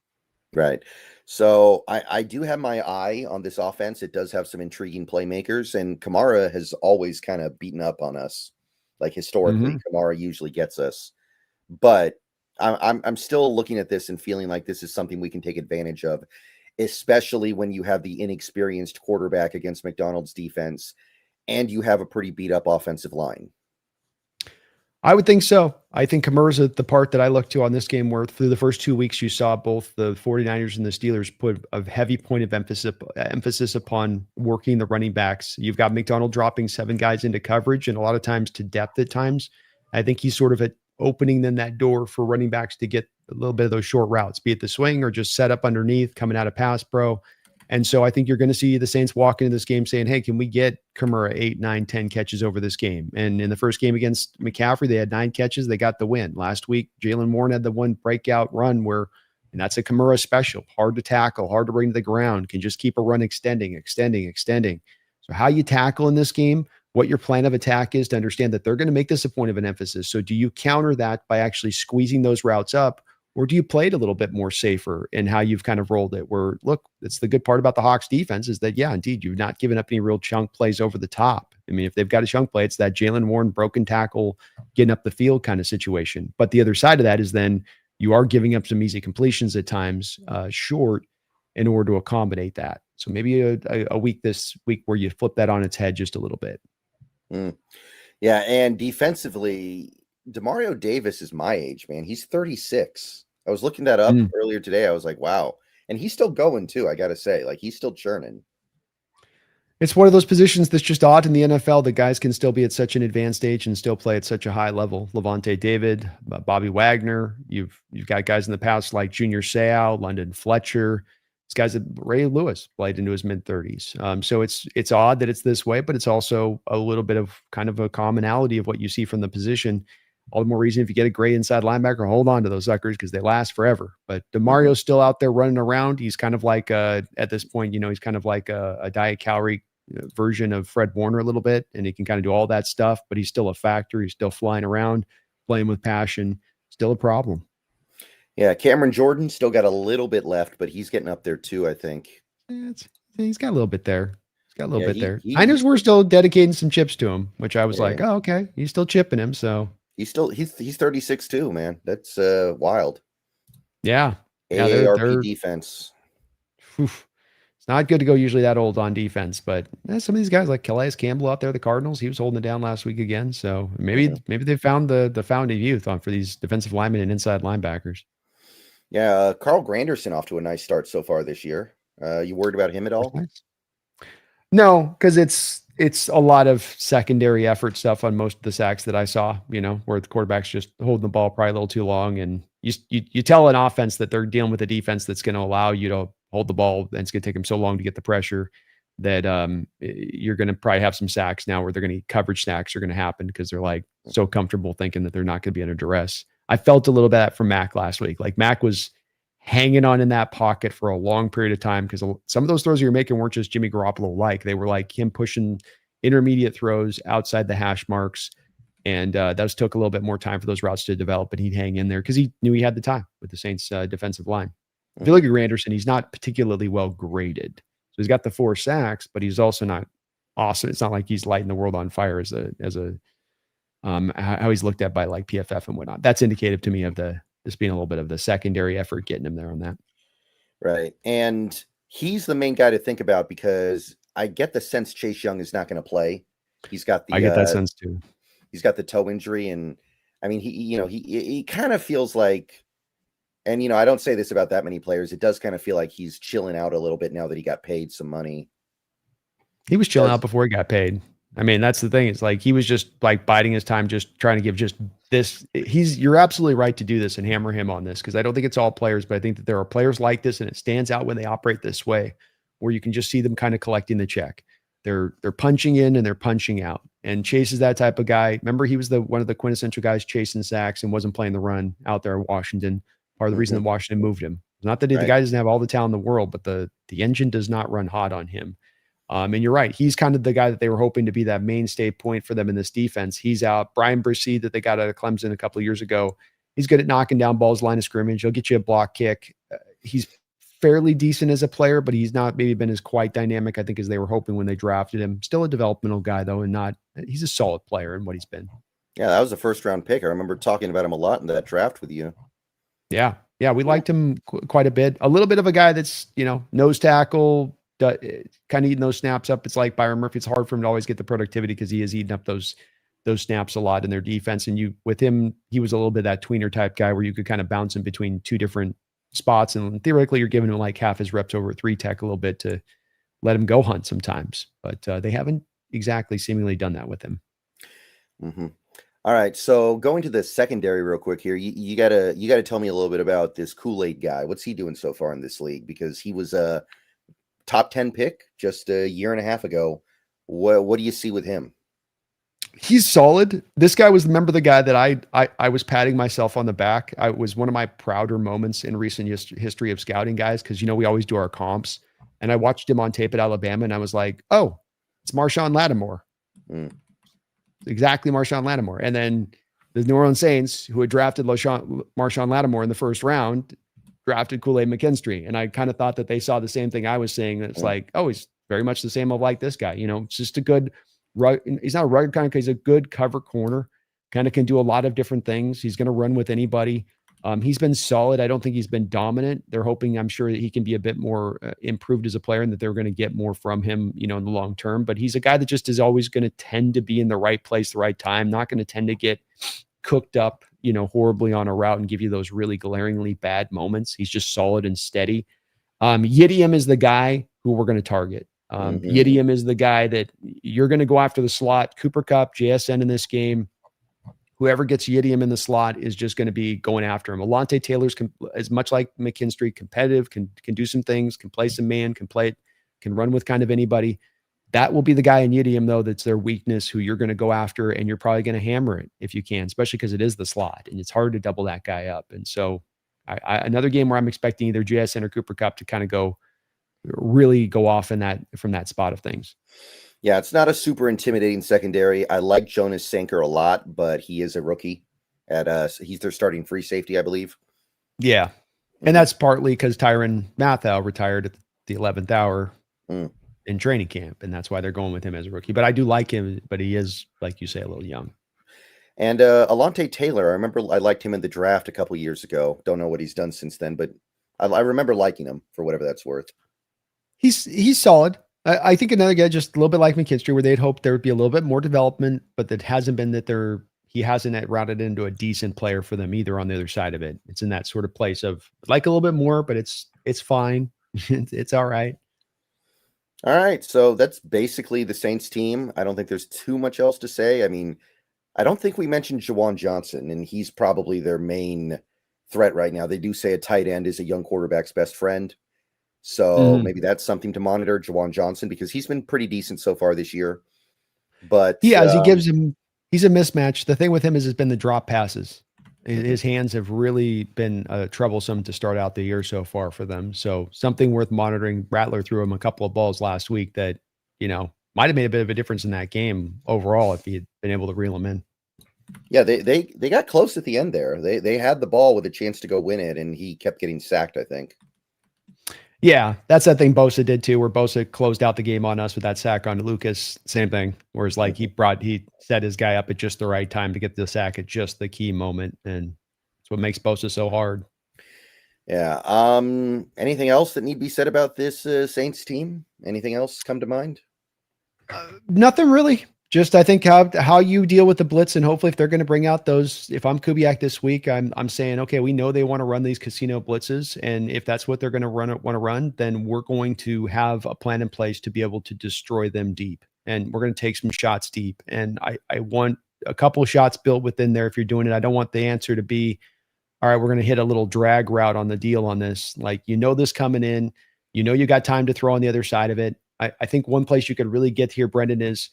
Right. So I do have my eye on this offense. It does have some intriguing playmakers, and Kamara has always kind of beaten up on us. Like historically, Kamara usually gets us, but I'm still looking at this and feeling like this is something we can take advantage of, especially when you have the inexperienced quarterback against McDonald's defense and you have a pretty beat up offensive line. I would think so. I think Kamara's the part that I look to on this game, where through the first 2 weeks, you saw both the 49ers and the Steelers put a heavy point of emphasis upon working the running backs. You've got McDonald dropping 7 guys into coverage and a lot of times to depth at times. I think he's sort of opening then that door for running backs to get a little bit of those short routes, be it the swing or just set up underneath coming out of pass pro. And so I think you're going to see the Saints walk into this game saying, hey, can we get Kamara 8, 9, 10 catches over this game? And in the first game against McCaffrey, they had 9 catches. They got the win. Last week, Jalen Warren had the one breakout run and that's a Kamara special, hard to tackle, hard to bring to the ground, can just keep a run extending. So how you tackle in this game, what your plan of attack is, to understand that they're going to make this a point of an emphasis. So do you counter that by actually squeezing those routes up? Or do you play it a little bit more safer in how you've kind of rolled it? Where, look, that's the good part about the Hawks defense is that, yeah, indeed, you've not given up any real chunk plays over the top. I mean, if they've got a chunk play, it's that Jalen Warren broken tackle, getting up the field kind of situation. But the other side of that is then you are giving up some easy completions at times short in order to accommodate that. So maybe a week this week where you flip that on its head just a little bit. Yeah, and defensively, Demario Davis is my age, man. He's 36. I was looking that up earlier today. I was like, wow. And he's still going too, I got to say. Like, he's still churning. It's one of those positions that's just odd in the NFL that guys can still be at such an advanced age and still play at such a high level. Levante David, Bobby Wagner. You've got guys in the past like Junior Seau, London Fletcher. These guys, Ray Lewis played into his mid-30s. So it's odd that it's this way, but it's also a little bit of kind of a commonality of what you see from the position. All the more reason if you get a great inside linebacker, hold on to those suckers because they last forever. But DeMario's still out there running around. He's kind of like at this point, he's kind of like a diet calorie version of Fred Warner a little bit, and he can kind of do all that stuff, but he's still a factor. He's still flying around, playing with passion, still a problem. Yeah, Cameron Jordan still got a little bit left, but he's getting up there too, I think. He's got a little bit there. He's got a little bit there. I know we're still dedicating some chips to him, which I was like, oh, okay. He's still chipping him, so. He's 36 too, man. That's wild. Yeah. AARP defense. Oof. Not good to go usually that old on defense, but some of these guys like Calais Campbell out there, the Cardinals, he was holding it down last week again. So maybe they found the founding youth for these defensive linemen and inside linebackers. Yeah, Carl Granderson off to a nice start so far this year. You worried about him at all? Nice. No, because it's a lot of secondary effort stuff on most of the sacks that I saw, where the quarterback's just holding the ball probably a little too long. And you tell an offense that they're dealing with a defense that's going to allow you to hold the ball, and it's going to take them so long to get the pressure that you're going to probably have some sacks now where they're going to coverage sacks are going to happen because they're like so comfortable thinking that they're not going to be under duress. I felt a little bit of that from Mac last week. Like Mac was hanging on in that pocket for a long period of time because some of those throws you're making weren't just Jimmy Garoppolo like. They were like him pushing intermediate throws outside the hash marks. And those took a little bit more time for those routes to develop, but he'd hang in there because he knew he had the time with the Saints defensive line. If you look at Granderson, he's not particularly well graded. So he's got the 4 sacks, but he's also not awesome. It's not like he's lighting the world on fire as how he's looked at by like PFF and whatnot. That's indicative to me of this being a little bit of the secondary effort getting him there on that. Right. And he's the main guy to think about because I get the sense Chase Young is not going to play. I get that sense too. He's got the toe injury, and I mean, he kind of feels like, and I don't say this about that many players. It does kind of feel like he's chilling out a little bit now that he got paid some money. He was chilling out before he got paid. I mean, that's the thing. It's like he was just like biding his time, just trying to give just this. You're absolutely right to do this and hammer him on this because I don't think it's all players, but I think that there are players like this, and it stands out when they operate this way, where you can just see them kind of collecting the check. They're punching in and they're punching out. And Chase is that type of guy. Remember, he was one of the quintessential guys chasing sacks and wasn't playing the run out there in Washington. Part of the reason that Washington moved him. Not that the guy doesn't have all the talent in the world, but the engine does not run hot on him. And you're right. He's kind of the guy that they were hoping to be that mainstay point for them in this defense. He's out. Brian Brissy that they got out of Clemson a couple of years ago. He's good at knocking down balls, line of scrimmage. He'll get you a block kick. He's fairly decent as a player, but he's not maybe been as quite dynamic, I think, as they were hoping when they drafted him. Still a developmental guy, though, and he's a solid player in what he's been. Yeah, that was a first-round pick. I remember talking about him a lot in that draft with you. Yeah, we liked him quite a bit. A little bit of a guy that's, nose tackle, kind of eating those snaps up. It's like Byron Murphy. It's hard for him to always get the productivity because he is eating up those snaps a lot in their defense. And with him, he was a little bit that tweener type guy where you could kind of bounce in between two different spots. And theoretically, you're giving him like half his reps over 3 tech a little bit to let him go hunt sometimes. But they haven't exactly seemingly done that with him. Mm-hmm. All right, so going to the secondary real quick here, you gotta tell me a little bit about this Kool-Aid guy. What's he doing so far in this league? Because he was a top 10 pick just a year and a half ago. What do you see with him? He's solid. This guy was, remember the guy that I was patting myself on the back. I was one of my prouder moments in recent history of scouting guys because we always do our comps, and I watched him on tape at Alabama, and I was like, oh, it's Marshawn Lattimore. Exactly, Marshawn Lattimore. And then the New Orleans Saints, who had drafted Marshawn Lattimore in the first round, drafted Kool-Aid McKinstry. And I kind of thought that they saw the same thing I was saying. It's like, oh, he's very much the same of like this guy. It's just a good, he's not a rugged kind of, he's a good cover corner, kind of can do a lot of different things. He's going to run with anybody. He's been solid. I don't think he's been dominant. They're hoping, I'm sure, that he can be a bit more improved as a player and that they're going to get more from him, in the long term. But he's a guy that just is always going to tend to be in the right place, the right time, not going to tend to get cooked up, horribly on a route and give you those really glaringly bad moments. He's just solid and steady. Yidium is the guy who we're going to target. Yidium is the guy that you're going to go after the slot. Cooper Kupp, JSN in this game. Whoever gets Yidium in the slot is just going to be going after him. Alontae Taylor's as much like McKinstry, competitive, can do some things, can play some man, can run with kind of anybody. That will be the guy in Yidium, though, that's their weakness, who you're going to go after, and you're probably going to hammer it if you can, especially because it is the slot, and it's hard to double that guy up. And so another game where I'm expecting either JSN or Cooper Kupp to kind of really go off in that from that spot of things. Yeah, it's not a super intimidating secondary. I like Jonas Sanker a lot, but he is a rookie. He's their starting free safety, I believe. Yeah, and that's partly because Tyrann Mathieu retired at the 11th hour in training camp, and that's why they're going with him as a rookie. But I do like him, but he is, like you say, a little young. And Alontae Taylor, I remember I liked him in the draft a couple years ago. Don't know what he's done since then, but I remember liking him for whatever that's worth. He's solid. I think another guy just a little bit like McKinstry, where they'd hope there would be a little bit more development, but that hasn't been that he hasn't routed into a decent player for them either on the other side of it. It's in that sort of place of like a little bit more, but it's fine. It's all right. All right. So that's basically the Saints team. I don't think there's too much else to say. I mean, I don't think we mentioned Juwan Johnson, and he's probably their main threat right now. They do say a tight end is a young quarterback's best friend. So maybe that's something to monitor, Juwan Johnson, because he's been pretty decent so far this year. But yeah, he's a mismatch. The thing with him has been the drop passes. His hands have really been troublesome to start out the year so far for them. So something worth monitoring. Rattler threw him a couple of balls last week that, might have made a bit of a difference in that game overall if he had been able to reel them in. Yeah, they got close at the end there. They had the ball with a chance to go win it, and he kept getting sacked, I think. Yeah, that's that thing Bosa did too, where Bosa closed out the game on us with that sack on Lucas. Same thing. Whereas like he set his guy up at just the right time to get the sack at just the key moment. And that's what makes Bosa so hard. Yeah. Anything else that need to be said about this Saints team? Anything else come to mind? Nothing really. Just I think how you deal with the blitz, and hopefully if they're going to bring out those, if I'm Kubiak this week, I'm saying, okay, we know they want to run these casino blitzes, and if that's what they're going to want to run, then we're going to have a plan in place to be able to destroy them deep, and we're going to take some shots deep. And I want a couple of shots built within there if you're doing it. I don't want the answer to be, all right, we're going to hit a little drag route on the deal on this. Like, this coming in, you got time to throw on the other side of it. I think one place you could really get here, Brendan, is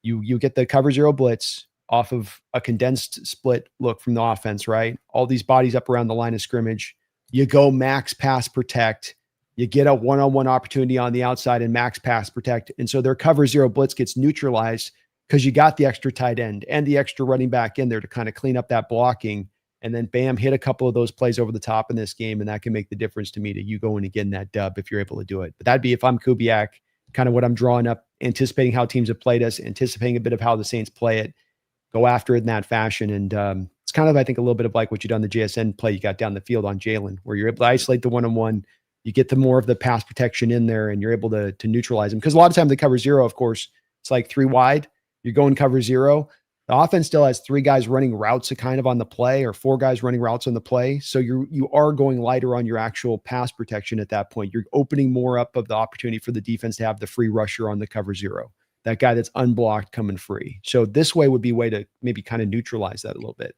you get the cover zero blitz off of a condensed split look from the offense, right? All these bodies up around the line of scrimmage. You go max pass protect. You get a one-on-one opportunity on the outside and max pass protect. And so their cover zero blitz gets neutralized because you got the extra tight end and the extra running back in there to kind of clean up that blocking. And then bam, hit a couple of those plays over the top in this game. And that can make the difference to me to you going and getting that dub if you're able to do it. But that'd be, if I'm Kubiak, kind of what I'm drawing up, anticipating how teams have played us, anticipating a bit of how the Saints play it, go after it in that fashion. And it's kind of, I think, a little bit of like what you done the JSN play you got down the field on Jalen, where you're able to isolate the one-on-one, you get the more of the pass protection in there, and you're able to neutralize them. Because a lot of times they cover zero, of course, it's like three wide. You're going cover zero. The offense still has three guys running routes kind of on the play, or four guys running routes on the play. So you are going lighter on your actual pass protection at that point. You're opening more up of the opportunity for the defense to have the free rusher on the cover zero, that guy that's unblocked coming free. So this way would be a way to maybe kind of neutralize that a little bit.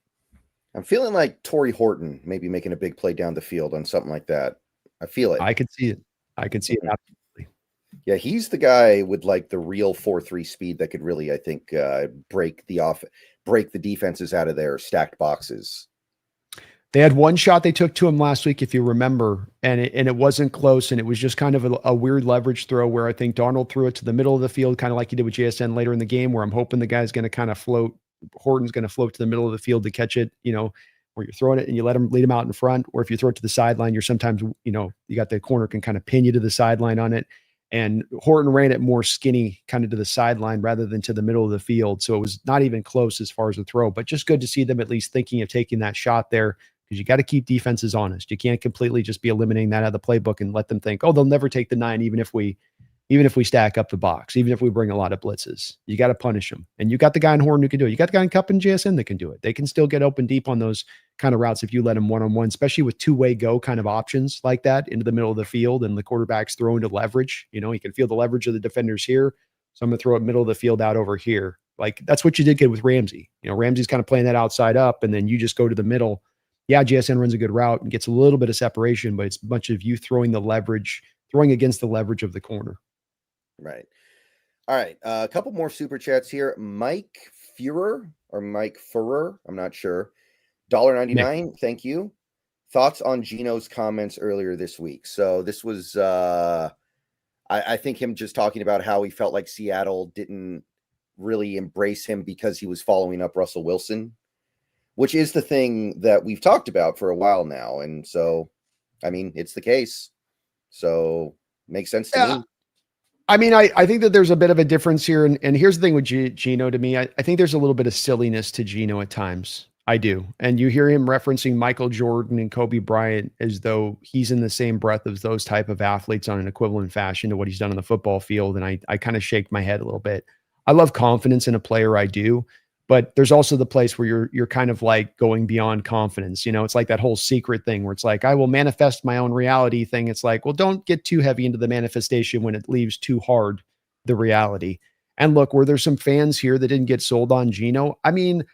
I'm feeling like Torrey Horton maybe making a big play down the field on something like that. I feel it. I could see it. Absolutely. Yeah, he's the guy with like the real 4.3 speed that could really, I think, break the defenses out of their stacked boxes. They had one shot they took to him last week, if you remember, and it wasn't close, and it was just kind of a weird leverage throw where I think Darnold threw it to the middle of the field, kind of like he did with JSN later in the game, where I'm hoping the guy's going to kind of float. Horton's going to float to the middle of the field to catch it, where you're throwing it and you lead him out in front, or if you throw it to the sideline, you're sometimes, you got the corner can kind of pin you to the sideline on it. And Horton ran it more skinny kind of to the sideline rather than to the middle of the field. So it was not even close as far as the throw, but just good to see them at least thinking of taking that shot there, because you got to keep defenses honest. You can't completely just be eliminating that out of the playbook and let them think, oh, they'll never take the 9, even if we even if we stack up the box, even if we bring a lot of blitzes. You got to punish them. And you got the guy in Horn who can do it. You got the guy in Cup and JSN that can do it. They can still get open deep on those kind of routes if you let them one-on-one, especially with two-way go kind of options like that into the middle of the field and the quarterback's throwing to leverage. You know, he can feel the leverage of the defenders here. So I'm going to throw it middle of the field out over here. Like that's what you did get with Ramsey. You know, Ramsey's kind of playing that outside up, and then you just go to the middle. Yeah, JSN runs a good route and gets a little bit of separation, but it's a bunch of you throwing against the leverage of the corner. Right. All right. A couple more super chats here. Mike Fuhrer, I'm not sure. $1.99. Thank you. Thoughts on Gino's comments earlier this week. So this was, I think him just talking about how he felt like Seattle didn't really embrace him because he was following up Russell Wilson, which is the thing that we've talked about for a while now. And so, I mean, it's the case. So makes sense to me. I mean, I think that there's a bit of a difference here. And here's the thing with Gino to me. I think there's a little bit of silliness to Gino at times. I do. And you hear him referencing Michael Jordan and Kobe Bryant as though he's in the same breath as those type of athletes on an equivalent fashion to what he's done on the football field. And I kind of shake my head a little bit. I love confidence in a player. I do. But there's also the place where you're kind of like going beyond confidence. You know, it's like that whole secret thing where it's like, I will manifest my own reality thing. It's like, well, don't get too heavy into the manifestation when it leaves too hard the reality. And look, were there some fans here that didn't get sold on Gino? I mean,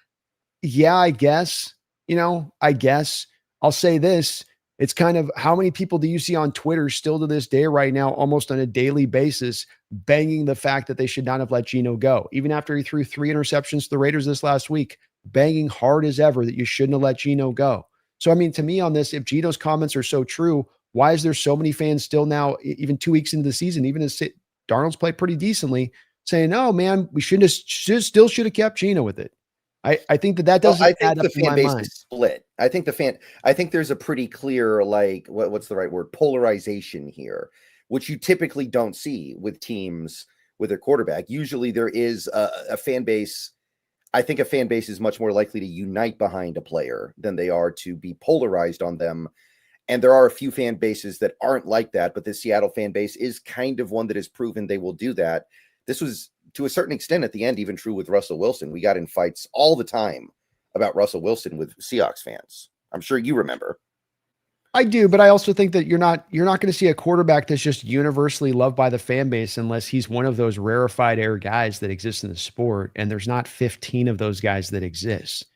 yeah, I guess, I'll say this. It's kind of how many people do you see on Twitter still to this day right now, almost on a daily basis, banging the fact that they should not have let Gino go, even after he threw 3 interceptions to the Raiders this last week, banging hard as ever that you shouldn't have let Gino go. So, I mean, to me on this, if Gino's comments are so true, why is there so many fans still now, even 2 weeks into the season, even as Darnold's played pretty decently, saying, "Oh man, we should have kept Gino with it." I think that doesn't I think add up the in my fan base mind. is split. I think there's a pretty clear, like, what's the right word? Polarization here, which you typically don't see with teams with their quarterback. Usually there is a fan base. I think a fan base is much more likely to unite behind a player than they are to be polarized on them. And there are a few fan bases that aren't like that, but the Seattle fan base is kind of one that has proven they will do that. This was, to a certain extent, at the end, even true with Russell Wilson. We got in fights all the time about Russell Wilson with Seahawks fans. I'm sure you remember. I do, but I also think that you're not going to see a quarterback that's just universally loved by the fan base unless he's one of those rarefied air guys that exist in the sport, and there's not 15 of those guys that exist.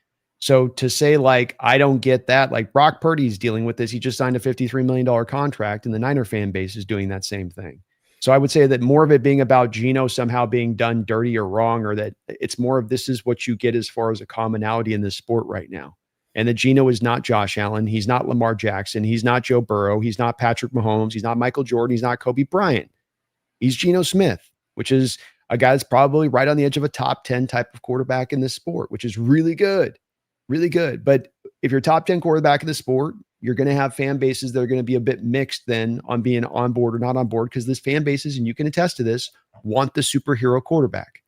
So to say, like, I don't get that, like Brock Purdy's dealing with this. He just signed a $53 million contract, and the Niner fan base is doing that same thing. So I would say that more of it being about Gino somehow being done dirty or wrong, or that it's more of this is what you get as far as a commonality in this sport right now. And that Gino is not Josh Allen. He's not Lamar Jackson. He's not Joe Burrow. He's not Patrick Mahomes. He's not Michael Jordan. He's not Kobe Bryant. He's Gino Smith, which is a guy that's probably right on the edge of a top 10 type of quarterback in this sport, which is really good, really good. But if you're a top 10 quarterback in the sport, you're going to have fan bases that are going to be a bit mixed then on being on board or not on board, because this fan bases, and you can attest to this, want the superhero quarterback.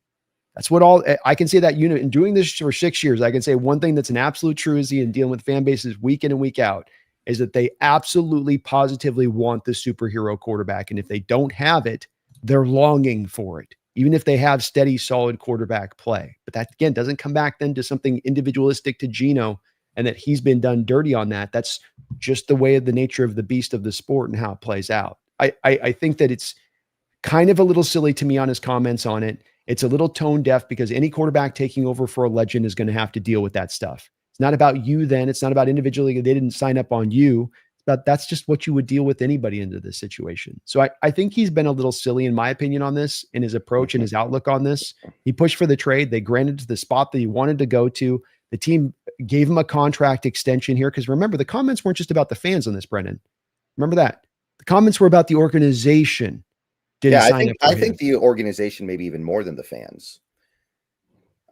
That's what all I can say that unit in doing this for 6 years. I can say one thing that's an absolute truism in dealing with fan bases week in and week out is that they absolutely positively want the superhero quarterback. And if they don't have it, they're longing for it, even if they have steady, solid quarterback play. But that, again, doesn't come back then to something individualistic to Gino and that he's been done dirty on that. That's just the way of the nature of the beast of the sport and how it plays out. I think that it's kind of a little silly to me on his comments on it. It's a little tone deaf because any quarterback taking over for a legend is going to have to deal with that stuff. It's not about you then. It's not about individually. They didn't sign up on you. But that's just what you would deal with anybody into this situation. So I think he's been a little silly, in my opinion, on this, in his approach and his outlook on this. He pushed for the trade. They granted to the spot that he wanted to go to. The team gave him a contract extension here. Because remember, the comments weren't just about the fans on this, Brendan. Remember that. The comments were about the organization. I think the organization maybe even more than the fans.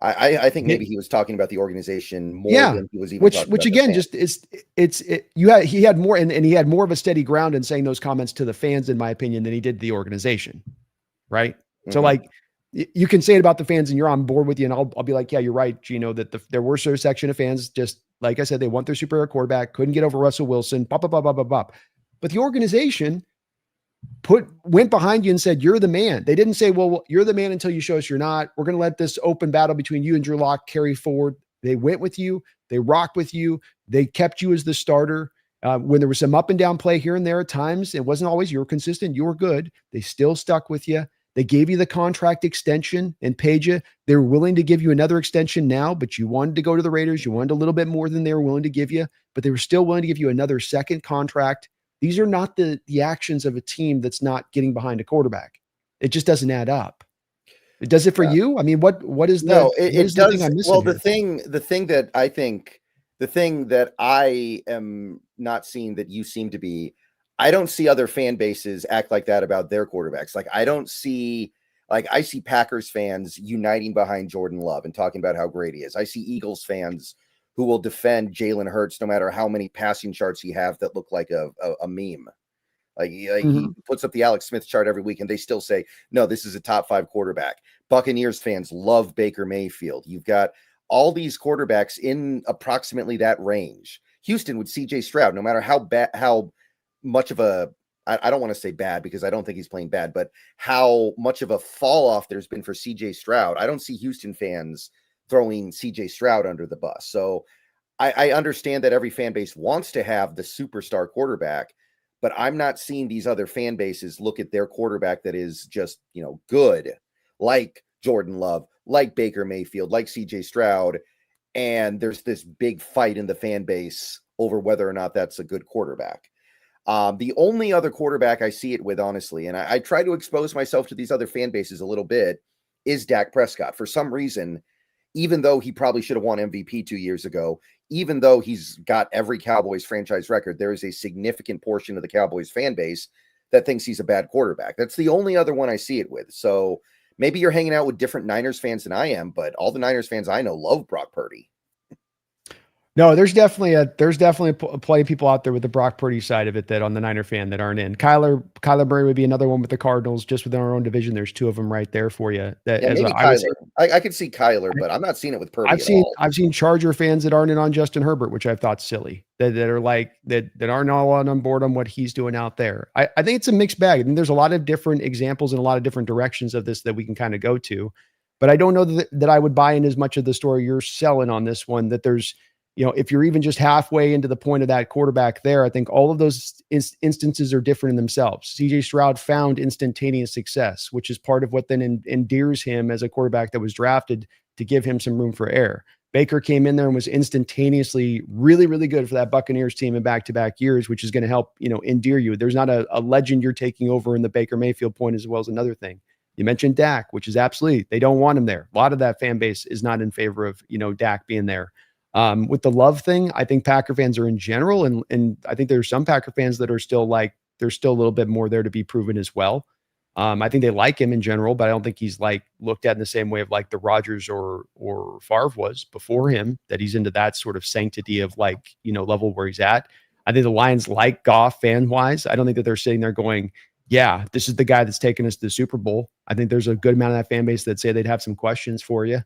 I think maybe he was talking about the organization more than he was even talking about which again, just he had more and he had more of a steady ground in saying those comments to the fans, in my opinion, than he did the organization. Right. Mm-hmm. So like you can say it about the fans and you're on board with you. And I'll be like, yeah, you're right, Gino, that there were a section of fans, just like I said, they want their superior quarterback, couldn't get over Russell Wilson, bop. But the organization, went behind you and said, you're the man. They didn't say, well, you're the man until you show us you're not. We're going to let this open battle between you and Drew Lock carry forward. They went with you. They rocked with you. They kept you as the starter. When there was some up and down play here and there at times, it wasn't always you were consistent. You were good. They still stuck with you. They gave you the contract extension and paid you. They were willing to give you another extension now, but you wanted to go to the Raiders. You wanted a little bit more than they were willing to give you, but they were still willing to give you another second contract. These are not the actions of a team that's not getting behind a quarterback. It just doesn't add up. It does it for you. I mean, what is the, no, what it is the does. thing I'm missing Well, here? the thing that I think, the thing that I am not seeing that you seem to be, I don't see other fan bases act like that about their quarterbacks. Like, I don't see, like, I see Packers fans uniting behind Jordan Love and talking about how great he is. I see Eagles fans who will defend Jalen Hurts no matter how many passing charts he have that look like a meme. Like he puts up the Alex Smith chart every week and they still say, no, this is a top 5 quarterback. Buccaneers fans love Baker Mayfield. You've got all these quarterbacks in approximately that range. Houston with CJ Stroud, no matter how much of a, I don't want to say bad because I don't think he's playing bad, but how much of a fall off there's been for CJ Stroud. I don't see Houston fans throwing CJ Stroud under the bus. So I understand that every fan base wants to have the superstar quarterback, but I'm not seeing these other fan bases look at their quarterback that is just, good, like Jordan Love, like Baker Mayfield, like CJ Stroud. And there's this big fight in the fan base over whether or not that's a good quarterback. The only other quarterback I see it with, honestly, and I try to expose myself to these other fan bases a little bit, is Dak Prescott. For some reason, even though he probably should have won MVP 2 years ago, even though he's got every Cowboys franchise record, there is a significant portion of the Cowboys fan base that thinks he's a bad quarterback. That's the only other one I see it with. So maybe you're hanging out with different Niners fans than I am, but all the Niners fans I know love Brock Purdy. No, there's definitely plenty of people out there with the Brock Purdy side of it that on the Niner fan that aren't in. Kyler Murray would be another one with the Cardinals, just within our own division. There's 2 of them right there for you. That Yeah, maybe I would say, Kyler. I could see Kyler, but I'm not seeing it with Purdy at all. I've seen Charger fans that aren't in on Justin Herbert, which I thought silly. That are like that aren't all on board on what he's doing out there. I think it's a mixed bag. I mean, there's a lot of different examples and a lot of different directions of this that we can kind of go to. But I don't know that I would buy in as much of the story you're selling on this one, that there's, if you're even just halfway into the point of that quarterback there, I think all of those instances are different in themselves. CJ Stroud found instantaneous success, which is part of what then endears him as a quarterback that was drafted to give him some room for error. Baker came in there and was instantaneously really, really good for that Buccaneers team in back-to-back years, which is going to help, endear you. There's not a legend you're taking over in the Baker Mayfield point, as well as another thing. You mentioned Dak, which is absolutely, they don't want him there. A lot of that fan base is not in favor of, Dak being there. With the Love thing, I think Packer fans are in general, and I think there's some Packer fans that are still like, there's still a little bit more there to be proven as well. I think they like him in general, but I don't think he's like looked at in the same way of like the Rodgers or Favre was before him, that he's into that sort of sanctity of like, level where he's at. I think the Lions like Goff fan wise. I don't think that they're sitting there going, yeah, this is the guy that's taken us to the Super Bowl. I think there's a good amount of that fan base that say they'd have some questions for you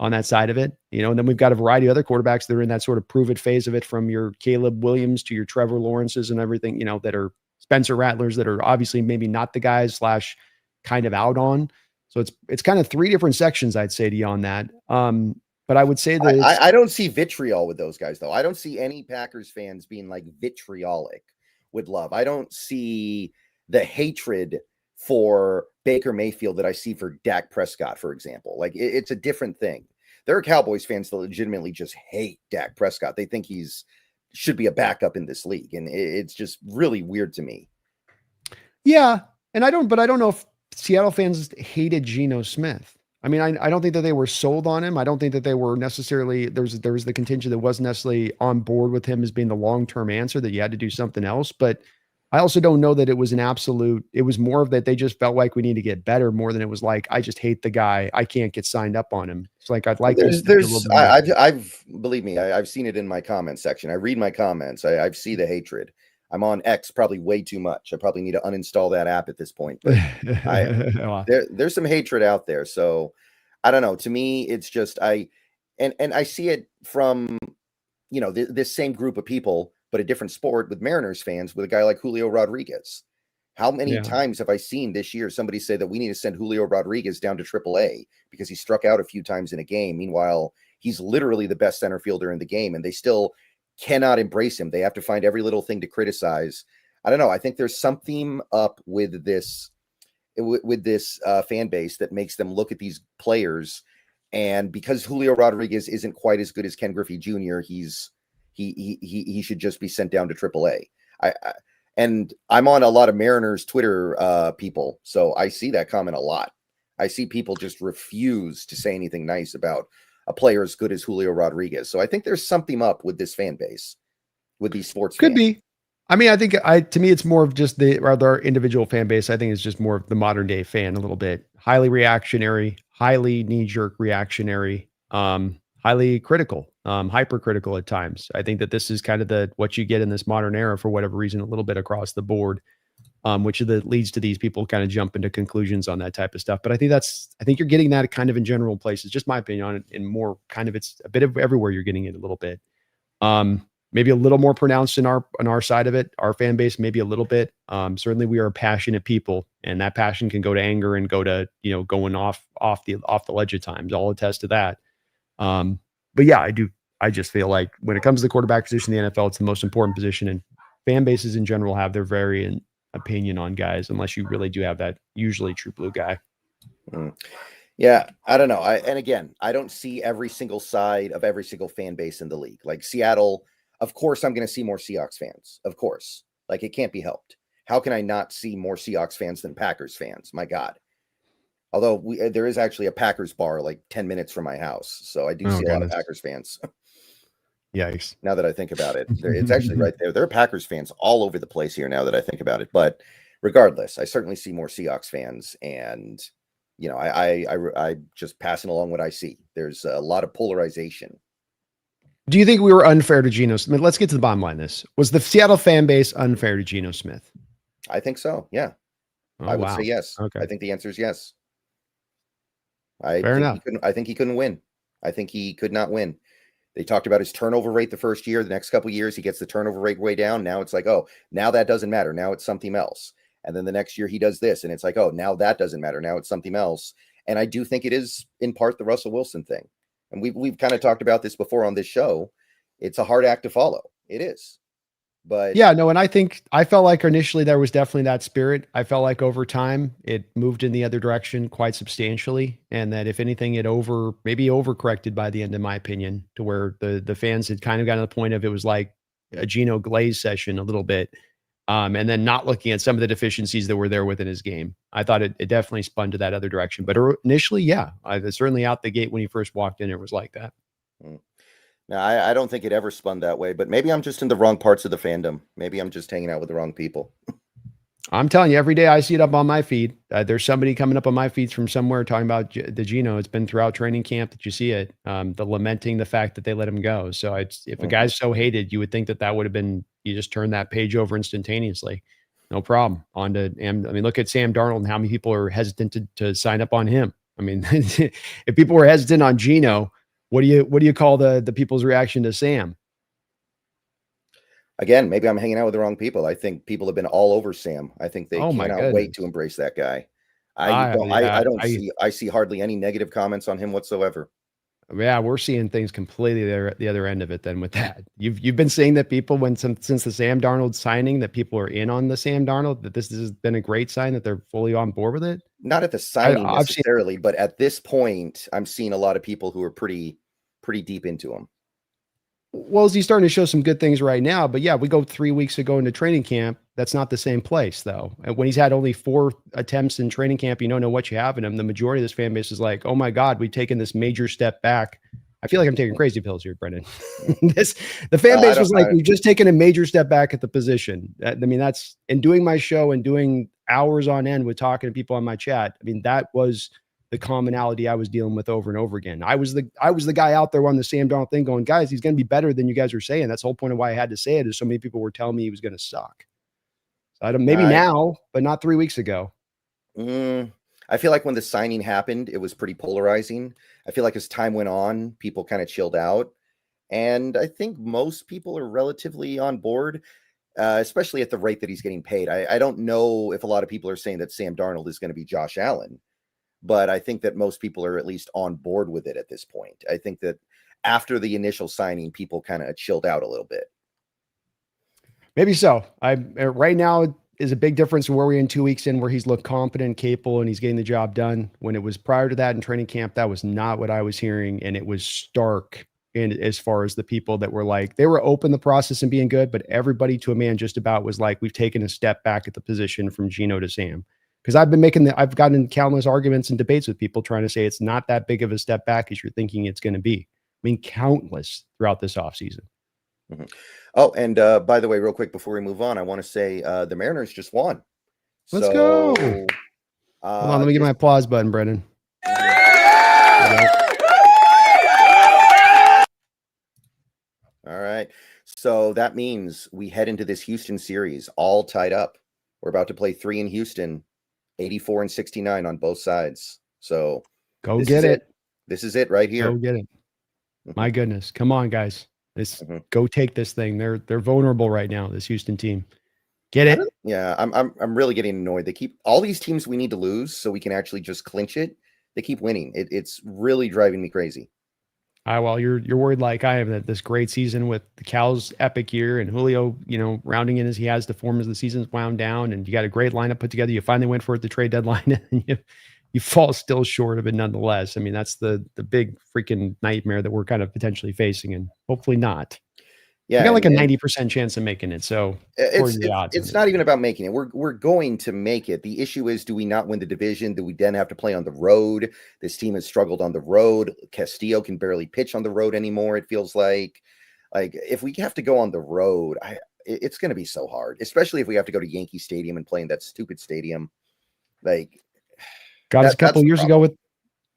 on that side of it, and then we've got a variety of other quarterbacks that are in that sort of prove it phase of it, from your Caleb Williams to your Trevor Lawrences and everything, that are Spencer Rattlers that are obviously maybe not the guys / kind of out on. So it's kind of 3 different sections, I'd say to you on that. But I would say that I don't see vitriol with those guys, though. I don't see any Packers fans being like vitriolic with Love. I don't see the hatred for Baker Mayfield that I see for Dak Prescott, for example. Like, it's a different thing. There are Cowboys fans that legitimately just hate Dak Prescott. They think should be a backup in this league. And it's just really weird to me. Yeah. And I don't know if Seattle fans hated Gino Smith. I mean, I don't think that they were sold on him. I don't think that they were necessarily, there was the contingent that wasn't necessarily on board with him as being the long-term answer, that you had to do something else. But I also don't know that it was an absolute, it was more of that they just felt like we need to get better, more than it was like, I just hate the guy, I can't get signed up on him. It's like, I'd like I've believe me, I've seen it in my comment section. I read my comments. I see the hatred. I'm on X probably way too much. I probably need to uninstall that app at this point. But there's some hatred out there. So I don't know. To me, it's just I see it from this same group of people, but a different sport, with Mariners fans, with a guy like Julio Rodriguez. How many Yeah. times have I seen this year somebody say that we need to send Julio Rodriguez down to AAA because he struck out a few times in a game? Meanwhile, he's literally the best center fielder in the game, and they still cannot embrace him. They have to find every little thing to criticize. I don't know. I think there's something up with this fan base that makes them look at these players, and because Julio Rodriguez isn't quite as good as Ken Griffey Jr., he should just be sent down to AAA. And I'm on a lot of Mariners Twitter people, so I see that comment a lot. I see people just refuse to say anything nice about a player as good as Julio Rodriguez. So I think there's something up with this fan base, with these sports Could fans. be. I mean, I think to me, it's more of just our individual fan base. I think it's just more of the modern day fan, a little bit highly reactionary, highly knee jerk reactionary, highly critical, hypercritical at times. I think that this is kind of what you get in this modern era for whatever reason, a little bit across the board, which leads to these people kind of jumping to conclusions on that type of stuff. But I think you're getting that kind of in general places, just my opinion on it, and more kind of it's a bit of everywhere you're getting it a little bit. Maybe a little more pronounced on our side of it, our fan base, maybe a little bit. Certainly we are passionate people, and that passion can go to anger and go to, going off the ledge at times. I'll attest to that. But yeah, I just feel like when it comes to the quarterback position in the NFL, it's the most important position, and fan bases in general have their varying opinion on guys, unless you really do have that usually true blue guy. Yeah, I don't know. And again, I don't see every single side of every single fan base in the league. Like Seattle, of course, I'm going to see more Seahawks fans. Of course. Like, it can't be helped. How can I not see more Seahawks fans than Packers fans? My God. Although there is actually a Packers bar like 10 minutes from my house. So I do see a lot of Packers fans. Yikes. Now that I think about it, it's actually right there. There are Packers fans all over the place here now that I think about it. But regardless, I certainly see more Seahawks fans, and I just passing along what I see. There's a lot of polarization. Do you think we were unfair to Gino Smith? Let's get to the bottom line. Was the Seattle fan base unfair to Gino Smith? I think so. Yeah. I would say yes. Okay. I think the answer is yes. I think he couldn't win. I think he could not win. They talked about his turnover rate the first year. The next couple of years, he gets the turnover rate way down. Now it's like, oh, now that doesn't matter. Now it's something else. And then the next year he does this, and it's like, oh, now that doesn't matter. Now it's something else. And I do think it is in part the Russell Wilson thing. And we've kind of talked about this before on this show. It's a hard act to follow. It is. But yeah, no, and I felt like initially there was definitely that spirit. I felt like over time it moved in the other direction quite substantially, and that if anything, it maybe overcorrected by the end, in my opinion, to where the fans had kind of gotten to the point of it was like a Gino Glaze session a little bit, and then not looking at some of the deficiencies that were there within his game. I thought it definitely spun to that other direction. But initially, yeah, certainly out the gate when he first walked in, it was like that. No, I don't think it ever spun that way, but maybe I'm just in the wrong parts of the fandom. Maybe I'm just hanging out with the wrong people. I'm telling you, every day I see it up on my feed. There's somebody coming up on my feeds from somewhere talking about the Gino. It's been throughout training camp that you see it, the lamenting the fact that they let him go. So if a guy's so hated, you would think that would have been, you just turn that page over instantaneously. No problem. Look at Sam Darnold and how many people are hesitant to sign up on him. I mean, if people were hesitant on Gino, what do you call the people's reaction to Sam? Again, maybe I'm hanging out with the wrong people. I think people have been all over Sam. I think they cannot wait to embrace that guy. I see hardly any negative comments on him whatsoever. Yeah, we're seeing things completely the other end of it then with that. You've been saying that people since the Sam Darnold signing, that people are in on the Sam Darnold, that this has been a great sign that they're fully on board with it? Not at the signing necessarily, but at this point, I'm seeing a lot of people who are pretty deep into him. Well, he's starting to show some good things right now, but yeah, we go 3 weeks ago into training camp. That's not the same place though. And when he's had only 4 attempts in training camp, you don't know what you have in him. The majority of this fan base is like, oh my God, we've taken this major step back. I feel like I'm taking crazy pills here, Brendan. The fan base was like, we've just taken a major step back at the position. I mean, that's in doing my show and doing hours on end with talking to people on my chat. I mean, that was the commonality I was dealing with over and over again. I was the guy out there on the Sam Darnold thing going, guys, he's going to be better than you guys are saying. That's the whole point of why I had to say it, is so many people were telling me he was going to suck. So now, but not 3 weeks ago. I feel like when the signing happened, it was pretty polarizing. I feel like as time went on, people kind of chilled out. And I think most people are relatively on board. especially at the rate that he's getting paid. I don't know if a lot of people are saying that Sam Darnold is going to be Josh Allen, but I think that most people are at least on board with it at this point. I think that after the initial signing, people kind of chilled out a little bit. Maybe so. Right now is a big difference from where we're in 2 weeks in, where he's looked competent, capable, and he's getting the job done. When it was prior to that in training camp, that was not what I was hearing, and it was stark. And as far as the people that were like, they were open the process and being good, but everybody to a man just about was like, we've taken a step back at the position from Gino to Sam. Because I've gotten in countless arguments and debates with people trying to say it's not that big of a step back as you're thinking it's going to be. I mean, countless throughout this offseason. Mm-hmm. Oh, and by the way, real quick before we move on, I want to say the Mariners just won. Let's go. Hold on, let me get my applause button, Brendan. All right. So that means we head into this Houston series all tied up. We're about to play 3 in Houston, 84 and 69 on both sides. So go get it. This is it right here. Go get it. My goodness. Come on, guys. Go take this thing. They're vulnerable right now, this Houston team. Get it? Yeah, I'm really getting annoyed. They keep all these teams we need to lose so we can actually just clinch it. They keep winning. It's really driving me crazy. Well, you're worried like I am that this great season with the Cows' epic year and Julio, rounding in as he has to form as the season's wound down, and you got a great lineup put together. You finally went for it at the trade deadline, and you fall still short of it nonetheless. I mean, that's the big freaking nightmare that we're kind of potentially facing, and hopefully not. Yeah, we got like a 90% chance of making it. So it's not even about making it. We're going to make it. The issue is, do we not win the division? Do we then have to play on the road? This team has struggled on the road. Castillo can barely pitch on the road anymore. It feels like if we have to go on the road, it's going to be so hard, especially if we have to go to Yankee Stadium and play in that stupid stadium. Got us a couple years ago with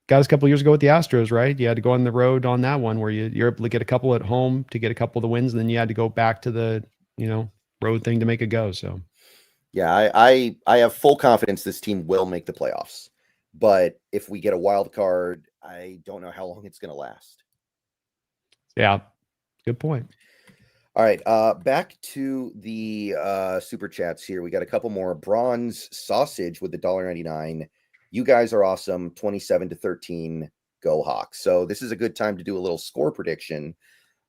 the Astros, right? You had to go on the road on that one where you're able to get a couple at home to get a couple of the wins, and then you had to go back to the road thing to make it go. So yeah, I have full confidence this team will make the playoffs, but if we get a wild card, I don't know how long it's going to last. Yeah, good point. All right, back to the super chats here. We got a couple more. Bronze Sausage with the $1.99. You guys are awesome. 27-13. Go Hawks. So this is a good time to do a little score prediction.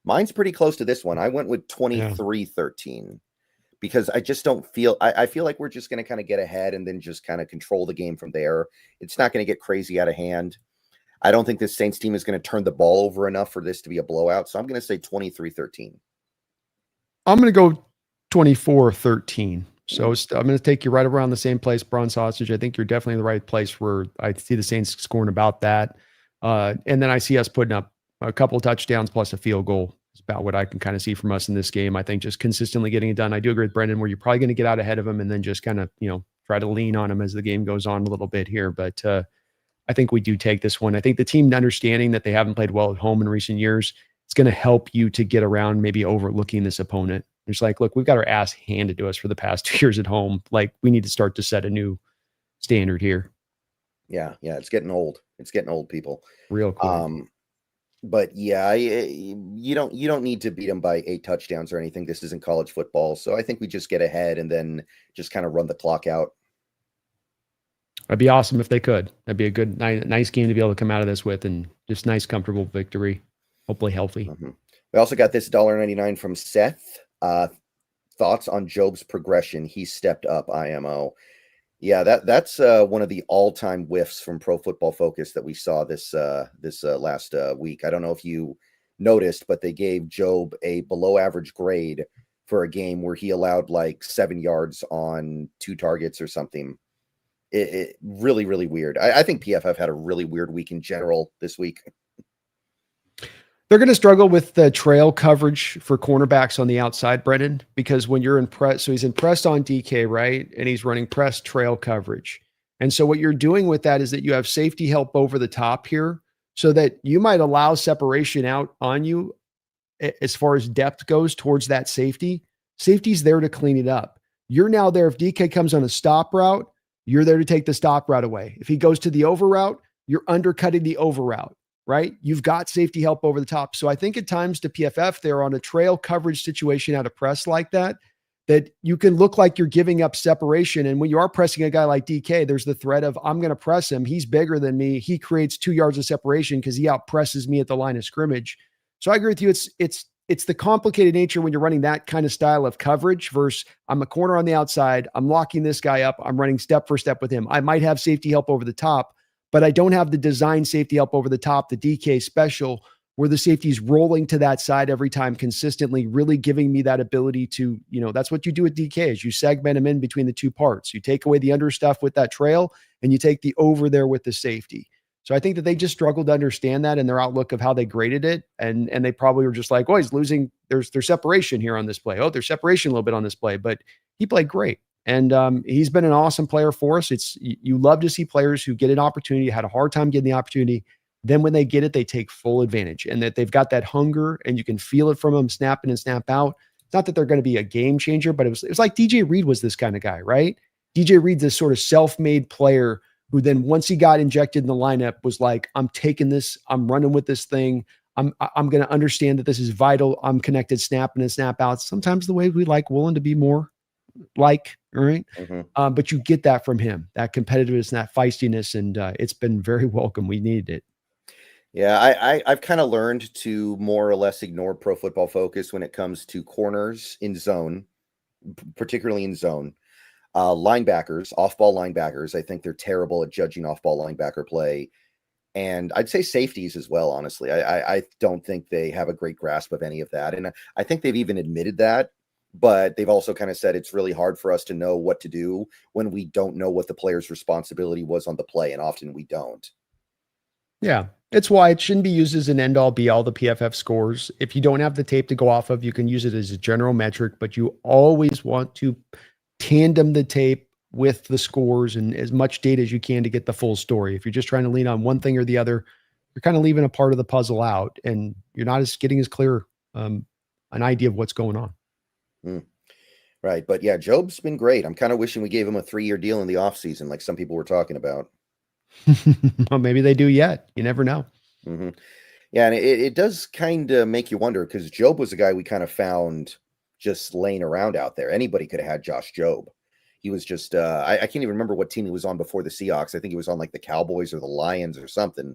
Mine's pretty close to this one. I went with 23-13 because I just don't feel I feel like we're just going to kind of get ahead and then just kind of control the game from there. It's not going to get crazy out of hand. I don't think this Saints team is going to turn the ball over enough for this to be a blowout. So I'm going to say 23-13. I'm going to go 24-13. So I'm going to take you right around the same place, Bronze Sausage. I think you're definitely in the right place where I see the Saints scoring about that. And then I see us putting up a couple of touchdowns plus a field goal. It's about what I can kind of see from us in this game. I think just consistently getting it done. I do agree with Brendan where you're probably going to get out ahead of him and then just kind of, try to lean on him as the game goes on a little bit here. But I think we do take this one. I think the team understanding that they haven't played well at home in recent years, it's going to help you to get around maybe overlooking this opponent. It's like, look, we've got our ass handed to us for the past 2 years at home. Like, we need to start to set a new standard here. Yeah, it's getting old. It's getting old, people. Real cool. But yeah, you don't need to beat them by 8 touchdowns or anything. This isn't college football, so I think we just get ahead and then just kind of run the clock out. That'd be awesome if they could. That'd be a good, nice game to be able to come out of this with, and just nice, comfortable victory. Hopefully healthy. Mm-hmm. We also got this $1.99 from Seth. Thoughts on Job's progression? He stepped up, IMO. Yeah, that's one of the all-time whiffs from Pro Football Focus that we saw this last week. I don't know if you noticed, but they gave Job a below-average grade for a game where he allowed like 7 yards on 2 targets or something. It really, really weird. I think PFF had a really weird week in general this week. They're going to struggle with the trail coverage for cornerbacks on the outside, Brendan, because when you're in press, so he's in press on DK, right? And he's running press trail coverage. And so what you're doing with that is that you have safety help over the top here so that you might allow separation out on you as far as depth goes towards that safety. Safety's there to clean it up. You're now there. If DK comes on a stop route, you're there to take the stop route away. If he goes to the over route, you're undercutting the over route. Right? You've got safety help over the top. So I think at times to PFF, they're on a trail coverage situation out of press like that. that you can look like you're giving up separation. And when you are pressing a guy like DK, there's the threat of, I'm going to press him. He's bigger than me. He creates 2 yards of separation because he out presses me at the line of scrimmage. So I agree with you. It's the complicated nature when you're running that kind of style of coverage versus I'm a corner on the outside. I'm locking this guy up. I'm running step for step with him. I might have safety help over the top, but I don't have the design safety help over the top, the DK special, where the safety's rolling to that side every time consistently, really giving me that ability to, that's what you do with DK is you segment him in between the two parts. You take away the under stuff with that trail and you take the over there with the safety. So I think that they just struggled to understand that in their outlook of how they graded it. And they probably were just like, oh, he's losing. There's separation here on this play. Oh, there's separation a little bit on this play, but he played great. And he's been an awesome player for us. You love to see players who get an opportunity, had a hard time getting the opportunity. Then when they get it, they take full advantage and that they've got that hunger and you can feel it from them snap in and snap out. It's not that they're going to be a game changer, but it was like DJ Reed was this kind of guy, right? DJ Reed's this sort of self-made player who then once he got injected in the lineup was like, I'm taking this, I'm running with this thing. I'm going to understand that this is vital. I'm connected snap in and snap out. Sometimes the way we like Woolen to be more like, all right. Mm-hmm. But you get that from him, that competitiveness and that feistiness. And it's been very welcome. We needed it. Yeah, I've kind of learned to more or less ignore Pro Football Focus when it comes to corners in zone, particularly in zone. Linebackers, off-ball linebackers, I think they're terrible at judging off-ball linebacker play. And I'd say safeties as well, honestly. I don't think they have a great grasp of any of that. And I think they've even admitted that, but they've also kind of said it's really hard for us to know what to do when we don't know what the player's responsibility was on the play, and often we don't. Yeah, it's why it shouldn't be used as an end-all be-all, the PFF scores. If you don't have the tape to go off of, you can use it as a general metric, but you always want to tandem the tape with the scores and as much data as you can to get the full story. If you're just trying to lean on one thing or the other, you're kind of leaving a part of the puzzle out and you're not getting as clear an idea of what's going on. Right. But yeah, Job's been great. I'm kind of wishing we gave him a 3-year deal in the offseason, like some people were talking about. Well, maybe they do yet. You never know. Mm-hmm. Yeah, and it does kind of make you wonder because Job was a guy we kind of found just laying around out there. Anybody could have had Josh Job. He was just, I can't even remember what team he was on before the Seahawks. I think he was on like the Cowboys or the Lions or something.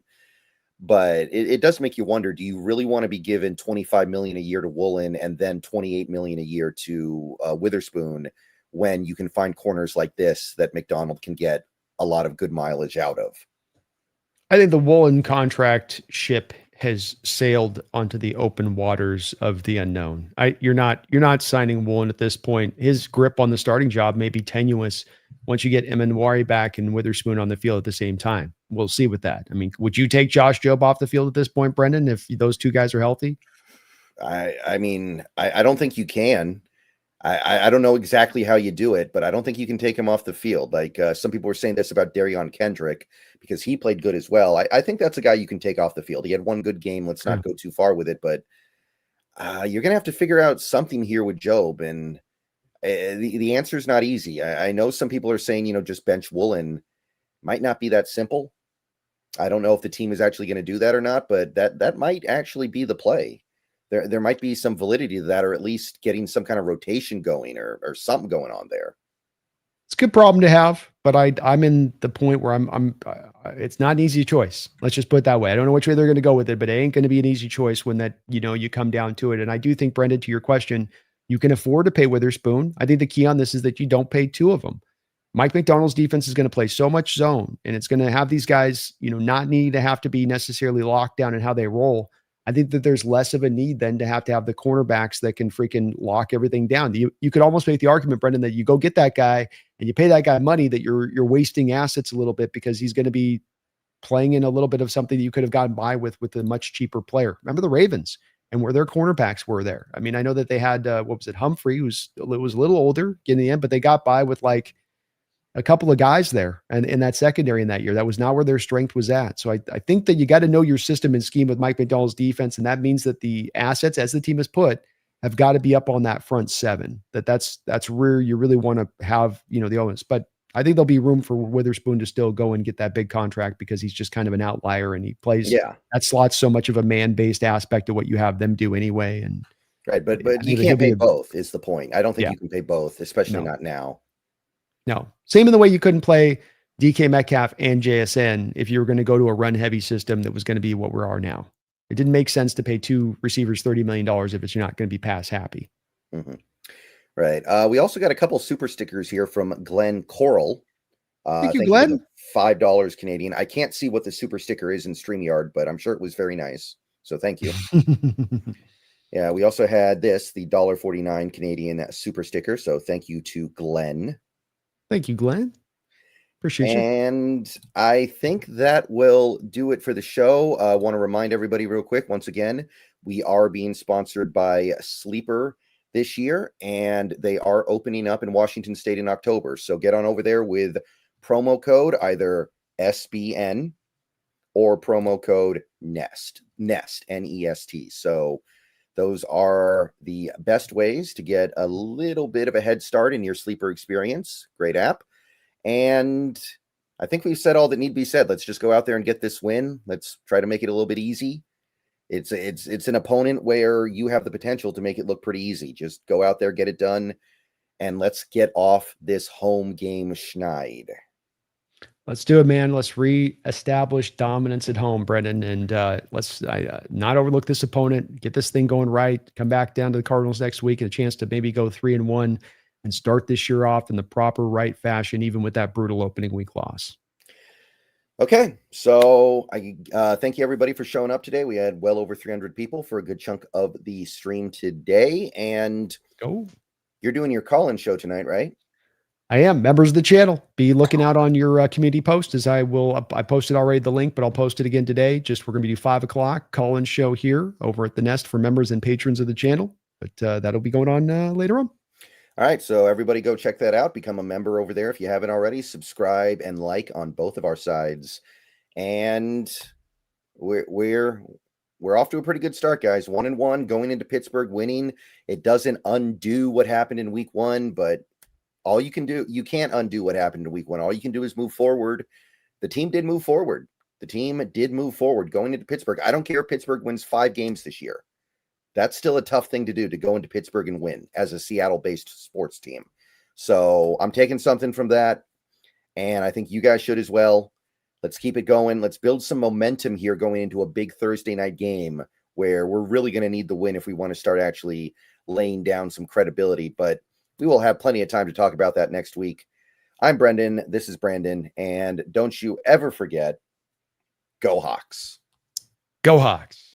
But it does make you wonder, do you really want to be given $25 million a year to Woolen and then $28 million a year to Witherspoon when you can find corners like this that McDonald can get a lot of good mileage out of? I think the Woolen contract ship has sailed onto the open waters of the unknown. You're not signing Woolen at this point. His grip on the starting job may be tenuous once you get Emanwari back and Witherspoon on the field at the same time. We'll see with that. I mean, would you take Josh Job off the field at this point, Brendan, if those two guys are healthy? I mean, I don't think you can. I don't know exactly how you do it, but I don't think you can take him off the field. Like some people were saying this about Darion Kendrick because he played good as well. I think that's a guy you can take off the field. He had one good game. Let's not go too far with it, but you're going to have to figure out something here with Job. And the answer is not easy. I know some people are saying, just bench Woolen. Might not be that simple. I don't know if the team is actually going to do that or not, but that might actually be the play. There might be some validity to that, or at least getting some kind of rotation going or something going on there. It's a good problem to have, but I'm in the point where it's not an easy choice. Let's just put it that way. I don't know which way they're going to go with it, but it ain't going to be an easy choice when that, you come down to it. And I do think, Brendan, to your question, you can afford to pay Witherspoon. I think the key on this is that you don't pay two of them. Mike McDonald's defense is going to play so much zone, and it's going to have these guys, not need to have to be necessarily locked down in how they roll. I think that there's less of a need then to have the cornerbacks that can freaking lock everything down. You could almost make the argument, Brendan, that you go get that guy and you pay that guy money, that you're wasting assets a little bit because he's going to be playing in a little bit of something that you could have gotten by with a much cheaper player. Remember the Ravens and where their cornerbacks were there. I mean, I know that they had, Humphrey, who was a little older in the end, but they got by with like a couple of guys there and in that secondary in that year. That was not where their strength was at. So I think that you got to know your system and scheme with Mike McDonald's defense. And that means that the assets, as the team has put, have got to be up on that front seven. That's where you really want to have, the onus. But I think there'll be room for Witherspoon to still go and get that big contract because he's just kind of an outlier and he plays that slot's so much of a man-based aspect of what you have them do anyway. And Right, but I you think can't pay both is the point. I don't think Yeah. you can pay both, especially No. not now. No. Same in the way you couldn't play DK Metcalf and JSN if you were going to go to a run heavy system that was going to be what we are now. It didn't make sense to pay two receivers $30 million if it's not going to be pass happy. Mm-hmm. Right. We also got a couple super stickers here from Glenn Coral. Thank you, Thank you for the Glenn. $5 Canadian. I can't see what the super sticker is in StreamYard, but I'm sure it was very nice. So thank you. Yeah, we also had this, the $1.49 Canadian super sticker. So thank you to Glenn. Thank you, Glenn. Appreciate you. And I think that will do it for the show. I want to remind everybody real quick, once again, we are being sponsored by Sleeper this year, and they are opening up in Washington State in October. So get on over there with promo code either SBN or promo code NEST, N-E-S-T. So those are the best ways to get a little bit of a head start in your Sleeper experience. Great app. And I think we've said all that need to be said. Let's just go out there and get this win. Let's try to make it a little bit easy. It's an opponent where you have the potential to make it look pretty easy. Just go out there, get it done, and let's get off this home game schneid. Let's do it, man. Let's reestablish dominance at home, Brendan, and let's not overlook this opponent. Get this thing going right. Come back down to the Cardinals next week and a chance to maybe go 3-1 and start this year off in the proper right fashion, even with that brutal opening week loss. Okay, so I thank you everybody for showing up today. We had well over 300 people for a good chunk of the stream today, and you're doing your call-in show tonight, right? I am. Members of the channel, be looking out on your community post as I posted already the link, but I'll post it again today. We're going to do 5:00 call-in show here over at the Nest for members and patrons of the channel, but that'll be going on later on. All right, so everybody go check that out. Become a member over there if you haven't already. Subscribe and like on both of our sides. And we're off to a pretty good start, guys. 1-1 going into Pittsburgh, winning. It doesn't undo what happened in week 1, but all you can do, you can't undo what happened in week 1. All you can do is move forward. The team did move forward. Going into Pittsburgh. I don't care if Pittsburgh wins 5 games this year. That's still a tough thing to do, to go into Pittsburgh and win as a Seattle-based sports team. So I'm taking something from that, and I think you guys should as well. Let's keep it going. Let's build some momentum here going into a big Thursday night game where we're really going to need the win if we want to start actually laying down some credibility. But we will have plenty of time to talk about that next week. I'm Brendan. This is Brandon. And don't you ever forget, go Hawks. Go Hawks.